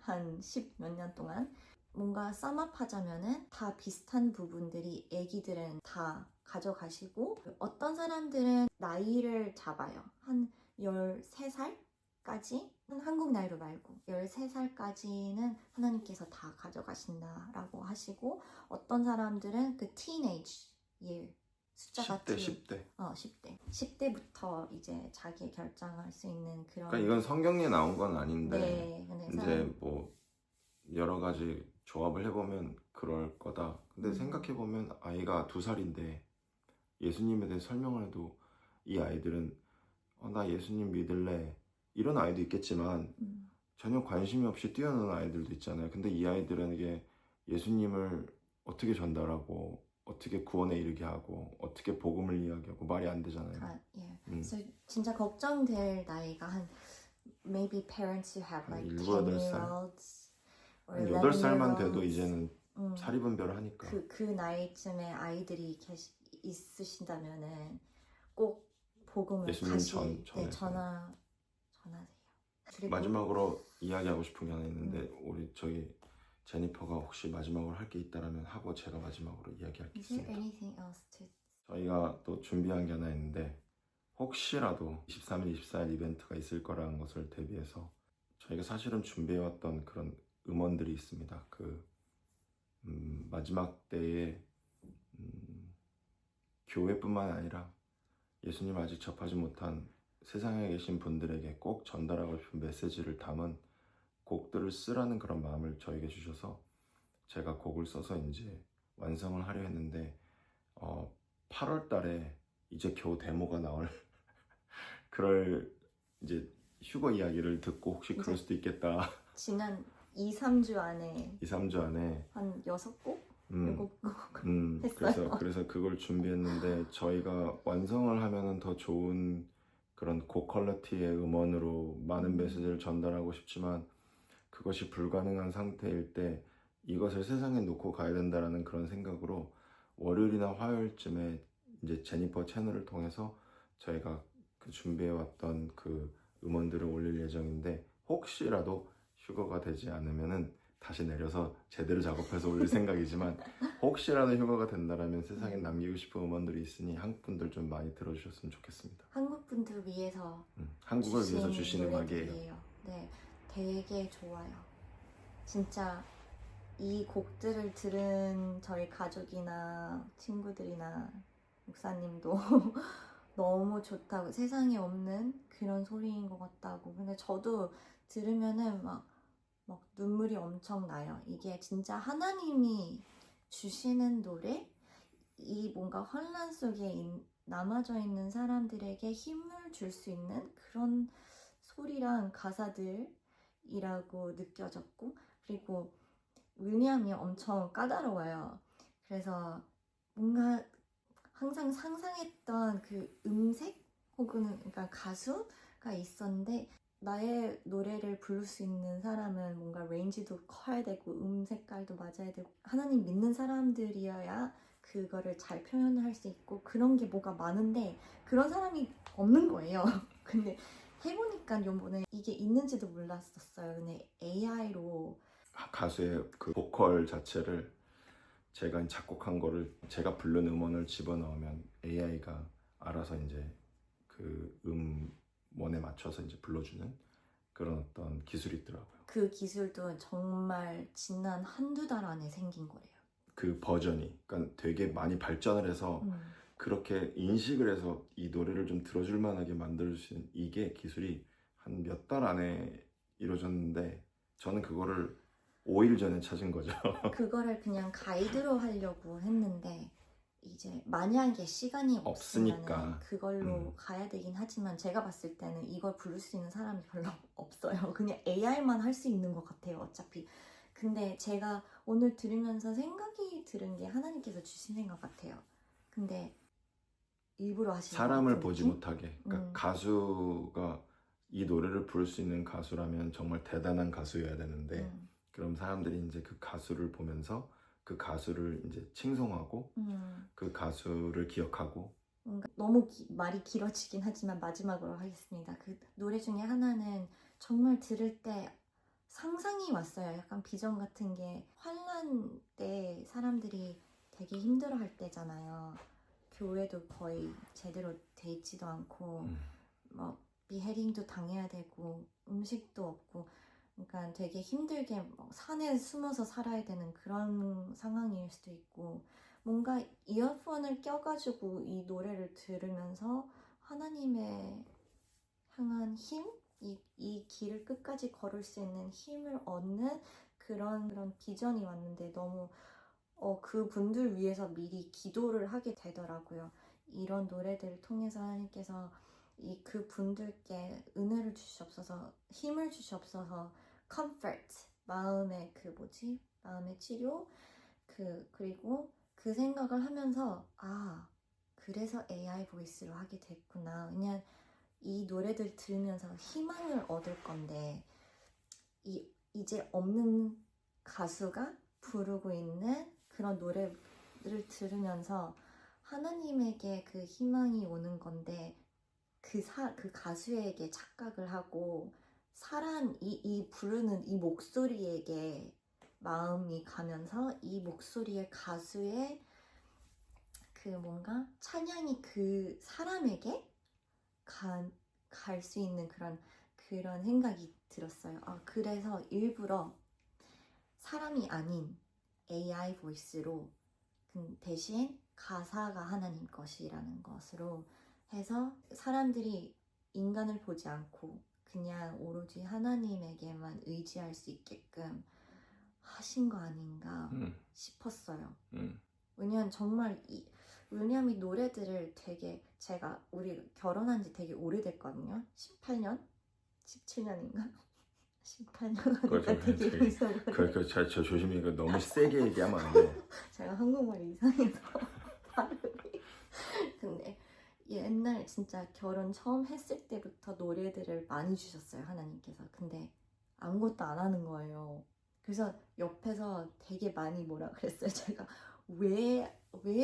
Speaker 2: 한 10 몇 년 동안 뭔가 썸업하자면은 다 비슷한 부분들이 애기들은 다 가져가시고 어떤 사람들은 나이를 잡아요. 한 13살까지 한국 나이로 말고 13살까지는 하나님께서 다 가져가신다라고 하시고 어떤 사람들은 그 teenage year 숫자가
Speaker 1: 10대
Speaker 2: 10대부터 이제 자기 결정할 수 있는 그런
Speaker 1: 그러니까 이건 성경에 나온 건 아닌데
Speaker 2: 네, 근데
Speaker 1: 이제 뭐 여러 가지 조합을 해보면 그럴 거다. 근데 생각해보면 아이가 2살인데 예수님에 대해 설명을 해도 이 아이들은 나 예수님 믿을래 이런 아이도 있겠지만 전혀 관심이 없이 뛰어노는 아이들도 있잖아요. 근데 이 아이들에게 예수님을 어떻게 전달하고 어떻게 구원에 이르게 하고 어떻게 복음을 이야기하고 말이 안 되잖아요.
Speaker 2: 예. 그래서 진짜 걱정될 나이가 한 maybe parents who have like 10-year-olds or
Speaker 1: 8살만
Speaker 2: 11-year-olds
Speaker 1: 돼도 이제는 사리분별을 하니까
Speaker 2: 그 나이쯤에 아이들이 있으신다면은 꼭 복음을
Speaker 1: 예수님
Speaker 2: 다시
Speaker 1: 전하세요.
Speaker 2: 그리고
Speaker 1: 마지막으로 이야기하고 싶은 게 하나 있는데 우리 저희 제니퍼가 혹시 마지막으로 할 게 있다라면 하고 제가 마지막으로 이야기할 게
Speaker 2: Is there
Speaker 1: 있습니다.
Speaker 2: anything else to
Speaker 1: 저희가 또 준비한 게 하나 있는데 혹시라도 23일, 24일 이벤트가 있을 거라는 것을 대비해서 저희가 사실은 준비해왔던 그런 음원들이 있습니다. 마지막 때에 교회뿐만 아니라 예수님 아직 접하지 못한 세상에 계신 분들에게 꼭 전달하고 싶은 메시지를 담은 곡들을 쓰라는 그런 마음을 저에게 주셔서 제가 곡을 써서 이제 완성을 하려 했는데 8월 달에 이제 겨우 데모가 나올 그럴 이제 휴거 이야기를 듣고 혹시 그럴 수도 있겠다.
Speaker 2: 지난 2-3주 안에
Speaker 1: 2-3주 안에
Speaker 2: 한 6곡? 7곡 했어요.
Speaker 1: 그래서 그걸 준비했는데 저희가 완성을 하면은 더 좋은 그런 고퀄리티의 음원으로 많은 메시지를 전달하고 싶지만 그것이 불가능한 상태일 때 이것을 세상에 놓고 가야 된다라는 그런 생각으로 월요일이나 화요일쯤에 이제 제니퍼 채널을 통해서 저희가 그 준비해왔던 그 음원들을 올릴 예정인데, 혹시라도 휴거가 되지 않으면은 다시 내려서 제대로 작업해서 올릴 생각이지만, 혹시라도 휴거가 된다라면 세상에 남기고 싶은 음원들이 있으니 한국 분들 좀 많이 들어주셨으면 좋겠습니다.
Speaker 2: 한국 분들 위해서
Speaker 1: 한국을 위해서 주신 음악이에요.
Speaker 2: 노래들이에요. 네, 되게 좋아요. 진짜 이 곡들을 들은 저희 가족이나 친구들이나 목사님도 너무 좋다고, 세상에 없는 그런 소리인 것 같다고. 근데 저도 들으면은 막 눈물이 엄청 나요. 이게 진짜 하나님이 주시는 노래? 이 뭔가 혼란 속에 남아져 있는 사람들에게 힘을 줄 수 있는 그런 소리랑 가사들이라고 느껴졌고, 그리고 윌리엄이 엄청 까다로워요. 그래서 뭔가 항상 상상했던 그 음색 혹은 그러니까 가수가 있었는데, 나의 노래를 부를 수 있는 사람은 뭔가 레인지도 커야 되고 색깔도 맞아야 되고 하나님 믿는 사람들이어야 그거를 잘 표현을 할 수 있고, 그런 게 뭐가 많은데 그런 사람이 없는 거예요. 근데 해보니까 요번에 이게 있는지도 몰랐었어요. 근데 AI로
Speaker 1: 가수의 그 보컬 자체를 제가 작곡한 거를 제가 부른 음원을 집어넣으면 AI가 알아서 이제 그 음원에 맞춰서 이제 불러주는 그런 어떤 기술이 있더라고요.
Speaker 2: 그 기술도 정말 지난 한두 달 안에 생긴 거래요.
Speaker 1: 그 버전이, 그러니까 되게 많이 발전을 해서 그렇게 인식을 해서 이 노래를 좀 들어줄 만하게 만들 수 있는 이게 기술이 한 몇 달 안에 이루어졌는데, 저는 그거를 5일 전에 찾은 거죠.
Speaker 2: 그거를 그냥 가이드로 하려고 했는데 이제 만약에 시간이 없으면
Speaker 1: 없으니까.
Speaker 2: 그걸로 가야 되긴 하지만, 제가 봤을 때는 이걸 부를 수 있는 사람이 별로 없어요. 그냥 AI만 할 수 있는 것 같아요, 어차피. 근데 제가 오늘 들으면서 생각이 들은 게 하나님께서 주시는 것 같아요. 근데 일부러 하시는 것
Speaker 1: 사람을
Speaker 2: 같은
Speaker 1: 보지
Speaker 2: 느낌?
Speaker 1: 못하게. 그러니까 가수가 이 노래를 부를 수 있는 가수라면 정말 대단한 가수여야 되는데, 그럼 사람들이 이제 그 가수를 보면서 그 가수를 이제 칭송하고 그 가수를 기억하고.
Speaker 2: 뭔가 너무 말이 길어지긴 하지만 마지막으로 하겠습니다. 그 노래 중에 하나는 정말 들을 때 상상이 왔어요. 약간 비전 같은 게, 환란 때 사람들이 되게 힘들어할 때잖아요. 교회도 거의 제대로 돼 있지도 않고 막 비헤딩도 당해야 되고 음식도 없고, 그러니까 되게 힘들게 산에 숨어서 살아야 되는 그런 상황일 수도 있고, 뭔가 이어폰을 껴가지고 이 노래를 들으면서 하나님의 향한 힘? 이 길을 끝까지 걸을 수 있는 힘을 얻는 그런 비전이 왔는데, 너무 그 분들 위해서 미리 기도를 하게 되더라고요. 이런 노래들을 통해서 하나님께서 그 분들께 은혜를 주시옵소서, 힘을 주시옵소서, comfort, 마음의 마음의 치료, 그리고 그 생각을 하면서, 그래서 AI 보이스로 하게 됐구나. 왜냐면 이 노래들 들으면서 희망을 얻을 건데, 이제 없는 가수가 부르고 있는 그런 노래를 들으면서 하나님에게 그 희망이 오는 건데, 그 가수에게 착각을 하고 이 부르는 이 목소리에게 마음이 가면서, 이 목소리의 가수의 그 뭔가 찬양이 그 사람에게 갈 수 있는 그런 생각이 들었어요. 그래서 일부러 사람이 아닌 AI 보이스로, 대신 가사가 하나님 것이라는 것으로 해서 사람들이 인간을 보지 않고 그냥 오로지 하나님에게만 의지할 수 있게끔 하신 거 아닌가 싶었어요. 왜냐면 정말 왜냐면 이 노래들을 우리 결혼한 지 되게 오래됐거든요. 18년? 17년인가? 18년 하니까 되게 이상하네.
Speaker 1: 저 조심히, 이거 너무 세게 얘기하면 안 돼.
Speaker 2: 제가 한국말이 이상해서 발음이. 근데 옛날 진짜 결혼 처음 했을 때부터 노래들을 많이 주셨어요, 하나님께서. 근데 아무것도 안 하는 거예요. 그래서 옆에서 되게 많이 뭐라 그랬어요. 제가 왜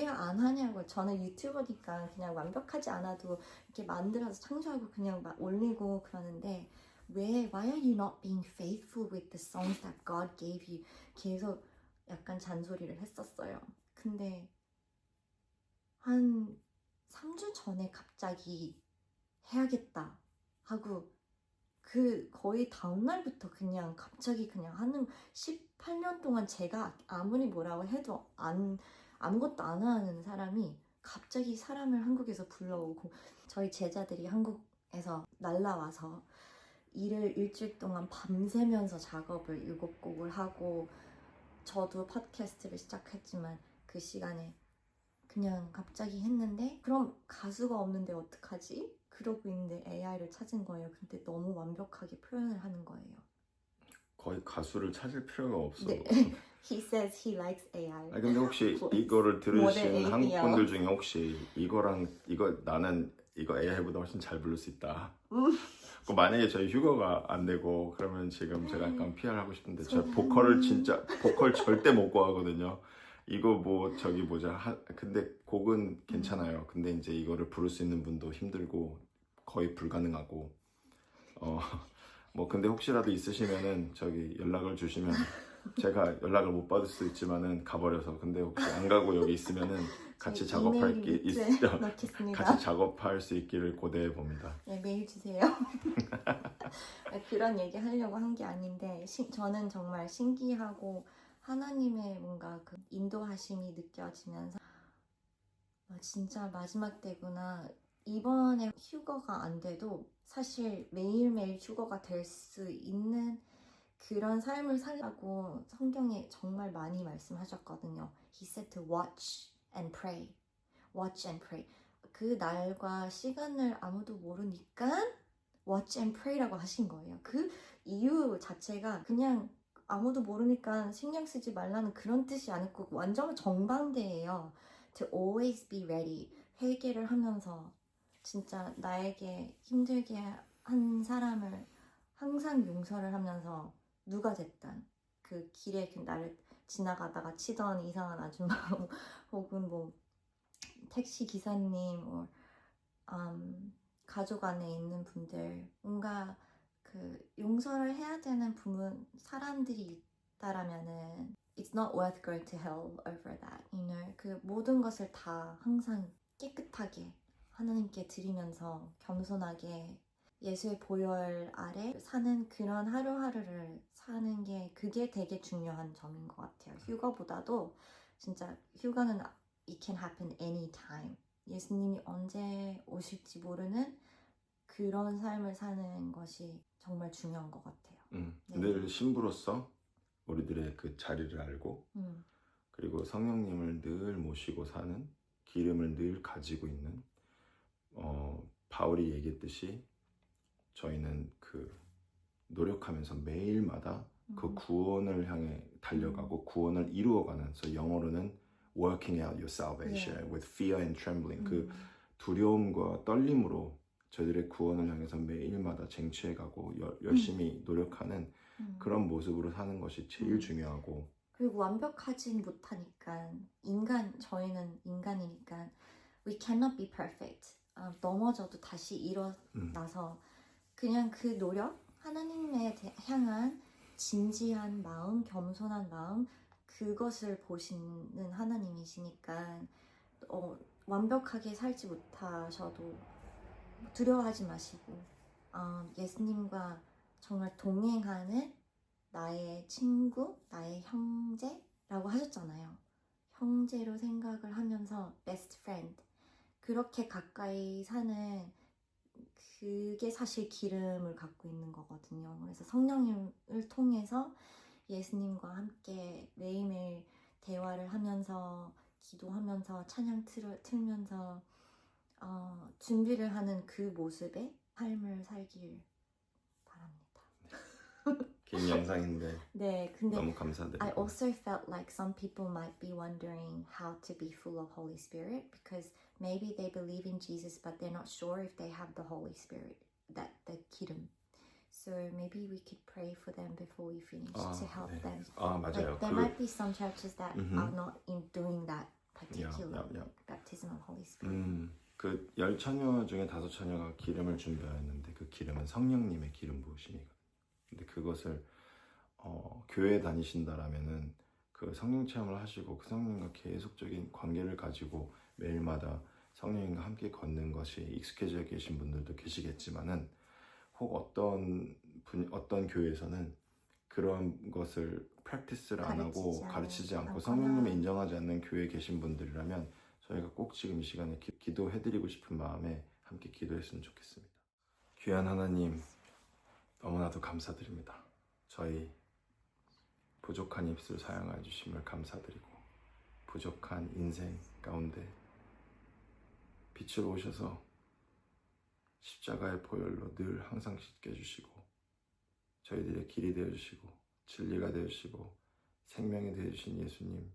Speaker 2: 안 하냐고. 저는 유튜버니까 그냥 완벽하지 않아도 이렇게 만들어서 창조하고 그냥 막 올리고 그러는데 why are you not being faithful with the songs that God gave you? 계속 약간 잔소리를 했었어요. 근데 한 3주 전에 갑자기 해야겠다 하고 그 거의 다음날부터 그냥 갑자기 그냥 하는 18년 동안 제가 아무리 뭐라고 해도 아무것도 안 하는 사람이 갑자기 사람을 한국에서 불러오고 저희 제자들이 한국에서 날라와서 일을 일주일 동안 밤새면서 작업을 7곡을 하고 저도 팟캐스트를 시작했지만 그 시간에 그냥 갑자기 했는데 그럼 가수가 없는데 어떡하지? 그러고 있는데 AI를 찾은 거예요. 근데 너무 완벽하게 표현을 하는 거예요.
Speaker 1: 거의 가수를 찾을 필요가 없어.
Speaker 2: 네. He says he likes AI.
Speaker 1: 아니, 근데 혹시
Speaker 2: voice.
Speaker 1: 이거를 들으신
Speaker 2: 모델
Speaker 1: 한국
Speaker 2: AI요.
Speaker 1: 분들 중에 혹시 나는 이거 AI보다 훨씬 잘 부를 수 있다. 그 만약에 저희 휴거가 안 되고 그러면 지금 제가 약간 PR하고 싶은데 저 보컬 절대 못 구하거든요. 이거 뭐 저기 근데 곡은 괜찮아요. 근데 이제 이거를 부를 수 있는 분도 힘들고 거의 불가능하고 뭐 근데 혹시라도 있으시면은 저기 연락을 주시면 제가 연락을 못 받을 수도 있지만은 가버려서 근데 혹시 안 가고 여기 있으면은 같이 작업할
Speaker 2: 넣겠습니다.
Speaker 1: 같이 작업할 수 있기를 고대해 봅니다.
Speaker 2: 네, 메일 주세요. 그런 얘기 하려고 한 게 아닌데 저는 정말 신기하고 하나님의 뭔가 그 인도하심이 느껴지면서 진짜 마지막 때구나. 이번에 휴거가 안 돼도 사실 매일매일 휴거가 될 수 있는 그런 삶을 살라고 성경에 정말 많이 말씀하셨거든요. He said to watch and pray. Watch and pray. 그 날과 시간을 아무도 모르니까 watch and pray라고 하신 거예요. 그 이유 자체가 그냥 아무도 모르니까 신경 쓰지 말라는 그런 뜻이 아니고 완전 정반대예요. To always be ready. 회개를 하면서 진짜 나에게 힘들게 한 사람을 항상 용서를 하면서 누가 됐든 그 길에 나를 지나가다가 치던 이상한 아줌마 혹은 뭐 택시 기사님 가족 안에 있는 분들 뭔가 그 용서를 해야 되는 사람들이 있다라면은 It's not worth going to hell over that, you know? 그 모든 것을 다 항상 깨끗하게 하나님께 드리면서 겸손하게 예수의 보혈 아래 사는 그런 하루하루를 사는 게 그게 되게 중요한 점인 것 같아요. 휴가보다도 진짜 휴가는 it can happen anytime. 예수님이 언제 오실지 모르는 그런 삶을 사는 것이 정말 중요한 것 같아요. 네.
Speaker 1: 늘 신부로서 우리들의 그 자리를 알고 그리고 성령님을 늘 모시고 사는 기름을 늘 가지고 있는 바울이 얘기했듯이 저희는 그 노력하면서 매일마다 그 구원을 향해 달려가고 구원을 이루어가는 그래서 영어로는 working out your salvation with fear and trembling 그 두려움과 떨림으로 저희들의 구원을 향해서 매일마다 쟁취해가고 열심히 노력하는 그런 모습으로 사는 것이 제일 중요하고
Speaker 2: 그리고 완벽하진 못하니까 저희는 인간이니까 we cannot be perfect. 넘어져도 다시 일어나서 그냥 그 노력 하나님에 향한 진지한 마음, 겸손한 마음 그것을 보시는 하나님이시니까 완벽하게 살지 못하셔도 두려워하지 마시고 예수님과 정말 동행하는 나의 친구, 나의 형제라고 하셨잖아요. 형제로 생각을 하면서 best friend 그렇게 가까이 사는 그게 사실 기름을 갖고 있는 거거든요. 그래서 성령님을 통해서 예수님과 함께 매일매일 대화를 하면서 기도하면서 찬양 틀면서 준비를 하는 그 모습의 삶을 살길 바랍니다.
Speaker 1: 긴 영상인데
Speaker 2: 네, 근데
Speaker 1: 너무 감사드리고
Speaker 2: I also felt like some people might be wondering how to be full of Holy Spirit because maybe they believe in Jesus but they're not sure if they have the Holy Spirit, the 기름. So maybe we could pray for them before we finish to help
Speaker 1: 네.
Speaker 2: them.
Speaker 1: 맞아요.
Speaker 2: Like there might be some churches that
Speaker 1: Mhm.
Speaker 2: are not in doing that particular
Speaker 1: yeah.
Speaker 2: baptism of Holy Spirit.
Speaker 1: 그 10처녀 중에 5처녀가 기름을 준비하였는데 그 기름은 성령님의 기름 부으심이거든요. 근데 그것을 교회 다니신다라면은 그 성령 체험을 하시고 그 성령과 계속적인 관계를 가지고 매일마다 성령님과 함께 걷는 것이 익숙해져 계신 분들도 계시겠지만은 혹 어떤 교회에서는 그런 것을 프랙티스를 안 하고 가르치지 않고 성령님을 인정하지 않는 교회에 계신 분들이라면 저희가 꼭 지금 이 시간에 기도해드리고 싶은 마음에 함께 기도했으면 좋겠습니다. 귀한 하나님, 너무나도 감사드립니다. 저희 부족한 입술 사용해 주심을 감사드리고 부족한 인생 가운데 빛을 오셔서 십자가의 보혈로 늘 항상 씻게 해주시고 저희들의 길이 되어주시고 진리가 되어주시고 생명이 되어주신 예수님,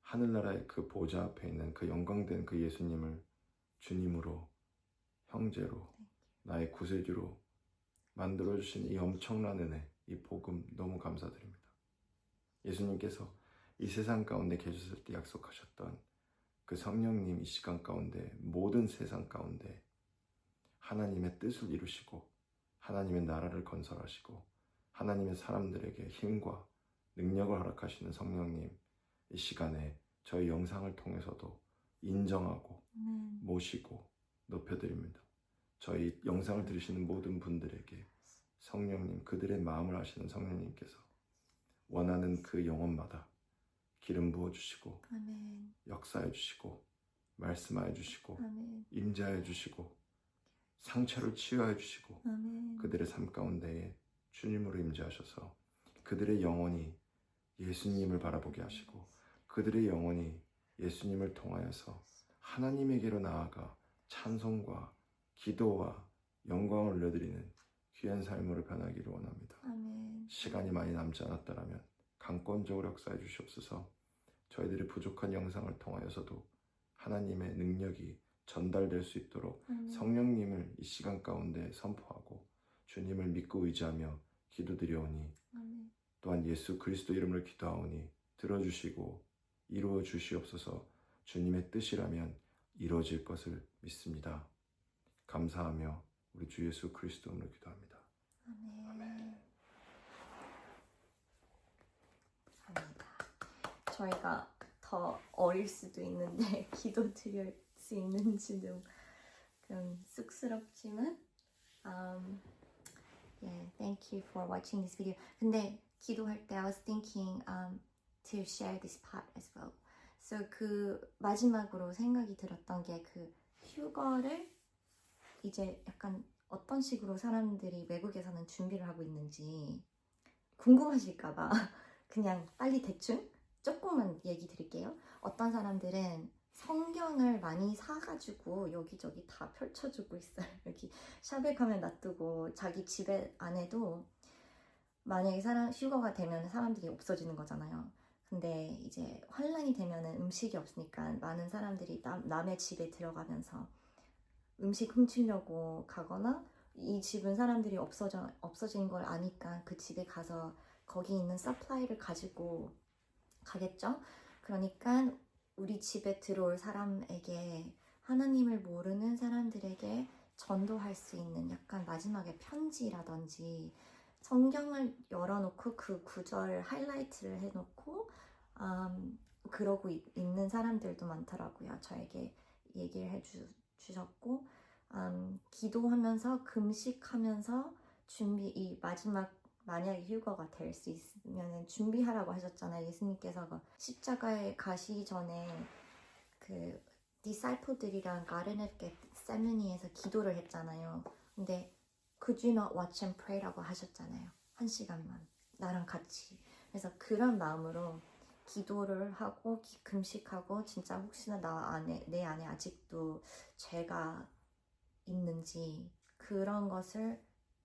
Speaker 1: 하늘나라의 그 보좌 앞에 있는 그 영광된 그 예수님을 주님으로, 형제로, 나의 구세주로 만들어주신 이 엄청난 은혜, 이 복음 너무 감사드립니다. 예수님께서 이 세상 가운데 계셨을 때 약속하셨던 그 성령님 이 시간 가운데 모든 세상 가운데 하나님의 뜻을 이루시고 하나님의 나라를 건설하시고 하나님의 사람들에게 힘과 능력을 허락하시는 성령님, 이 시간에 저희 영상을 통해서도 인정하고 모시고 높여드립니다. 저희 영상을 들으시는 모든 분들에게 성령님, 그들의 마음을 아시는 성령님께서 원하는 그 영혼마다 기름 부어주시고 역사해주시고 말씀해주시고 임재해주시고 상처를 치유해주시고 그들의 삶 가운데에 주님으로 임재하셔서 그들의 영혼이 예수님을 바라보게 하시고 그들의 영혼이 예수님을 통하여서 하나님에게로 나아가 찬송과 기도와 영광을 올려드리는 귀한 삶으로 변하기를 원합니다. 시간이 많이 남지 않았다면 강권적으로 역사해 주시옵소서. 저희들의 부족한 영상을 통하여서도 하나님의 능력이 전달될 수 있도록 성령님을 이 시간 가운데 선포하고 주님을 믿고 의지하며 기도드리오니 또한 예수 그리스도 이름으로 기도하오니 들어주시고 이루어 주시옵소서. 주님의 뜻이라면 이루어질 것을 믿습니다. 감사하며 우리 주 예수 그리스도 이름으로 기도합니다.
Speaker 2: 아멘. 저희가 더 어릴 수도 있는데 기도 드릴 수 있는지도 좀 쑥스럽지만 yeah, thank you for watching this video. 근데 기도할 때 I was thinking to share this part as well. So 그 마지막으로 생각이 들었던 게 그 휴거를 이제 약간 어떤 식으로 사람들이 외국에서는 준비를 하고 있는지 궁금하실까봐 그냥 빨리 대충 조금만 얘기 드릴게요. 어떤 사람들은 성경을 많이 사가지고 여기저기 다 펼쳐주고 있어요. 여기 샵에 가면 놔두고 자기 집에 안에도 만약에 휴거가 되면 사람들이 없어지는 거잖아요. 근데 이제 환란이 되면 음식이 없으니까 많은 사람들이 남의 집에 들어가면서 음식 훔치려고 가거나 이 집은 사람들이 없어진 걸 아니까 그 집에 가서 거기 있는 서플라이를 가지고 가겠죠? 그러니까 우리 집에 들어올 사람에게 하나님을 모르는 사람들에게 전도할 수 있는 약간 마지막에 편지라든지 성경을 열어놓고 그 구절을 하이라이트를 해놓고 그러고 있는 사람들도 많더라고요. 저에게 얘기를 해주셨고 기도하면서 금식하면서 이 마지막 만약에 휴거가 될 수 있으면 준비하라고 하셨잖아요. 예수님께서 십자가에 가시기 전에 그 디사이플들이랑 가든 오브 겟세마니에서 기도를 했잖아요. 근데 Could you not watch and pray라고 하셨잖아요. 1시간만 나랑 같이. 그래서 그런 마음으로 기도를 하고 금식하고 진짜 혹시나 내 안에 아직도 죄가 있는지 그런 것을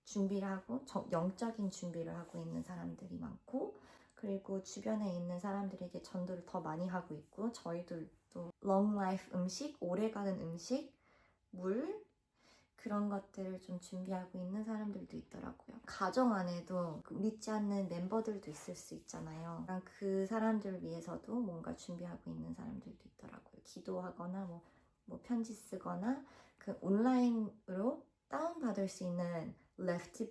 Speaker 2: 준비를 하고 영적인 준비를 하고 있는 사람들이 많고 그리고 주변에 있는 사람들에게 전도를 더 많이 하고 있고 저희들도 long life 음식, 오래가는 음식, 물 그런 것들을 좀 준비하고 있는 사람들도 있더라고요. 가정 안에도 믿지 않는 멤버들도 있을 수 있잖아요. 그 사람들을 위해서도 뭔가 준비하고 있는 사람들도 있더라고요. 기도하거나 뭐 편지 쓰거나 그 온라인으로 다운받을 수 있는 Left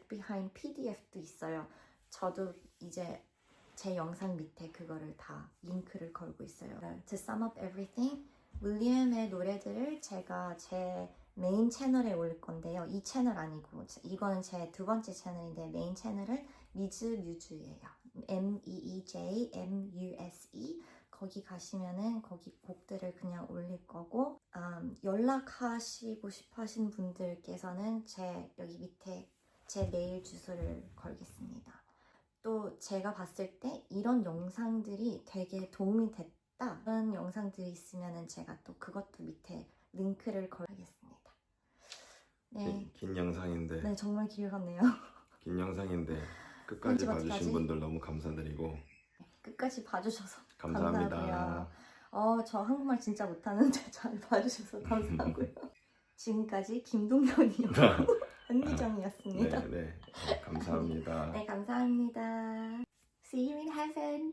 Speaker 2: Behind PDF도 있어요. 저도 이제 제 영상 밑에 그거를 다 링크를 걸고 있어요. To sum up everything, 윌리엄의 노래들을 제가 제 메인 채널에 올릴 건데요. 이 채널 아니고 이거는 제 두 번째 채널인데 메인 채널은 미즈뮤즈예요. MEEJMUSE. 거기 가시면은 거기 곡들을 그냥 올릴 거고 연락하시고 싶어 하신 분들께서는 제 여기 밑에 제 메일 주소를 걸겠습니다. 또 제가 봤을 때 이런 영상들이 되게 도움이 됐다 그런 영상들이 있으면은 제가 또 그것도 밑에 링크를 걸겠습니다. 네,
Speaker 1: 긴 영상인데
Speaker 2: 네 정말 길었네요.
Speaker 1: 긴 영상인데 끝까지
Speaker 2: 편집
Speaker 1: 봐주신
Speaker 2: 어떡하지?
Speaker 1: 분들 너무 감사드리고
Speaker 2: 끝까지 봐주셔서
Speaker 1: 감사합니다.
Speaker 2: 감사하고요. 저 한국말 진짜 못하는데 잘 봐주셔서 감사하고요. 지금까지 김동현이요. 한미정이었습니다.
Speaker 1: 네, 감사합니다.
Speaker 2: 네, 감사합니다. See you in heaven.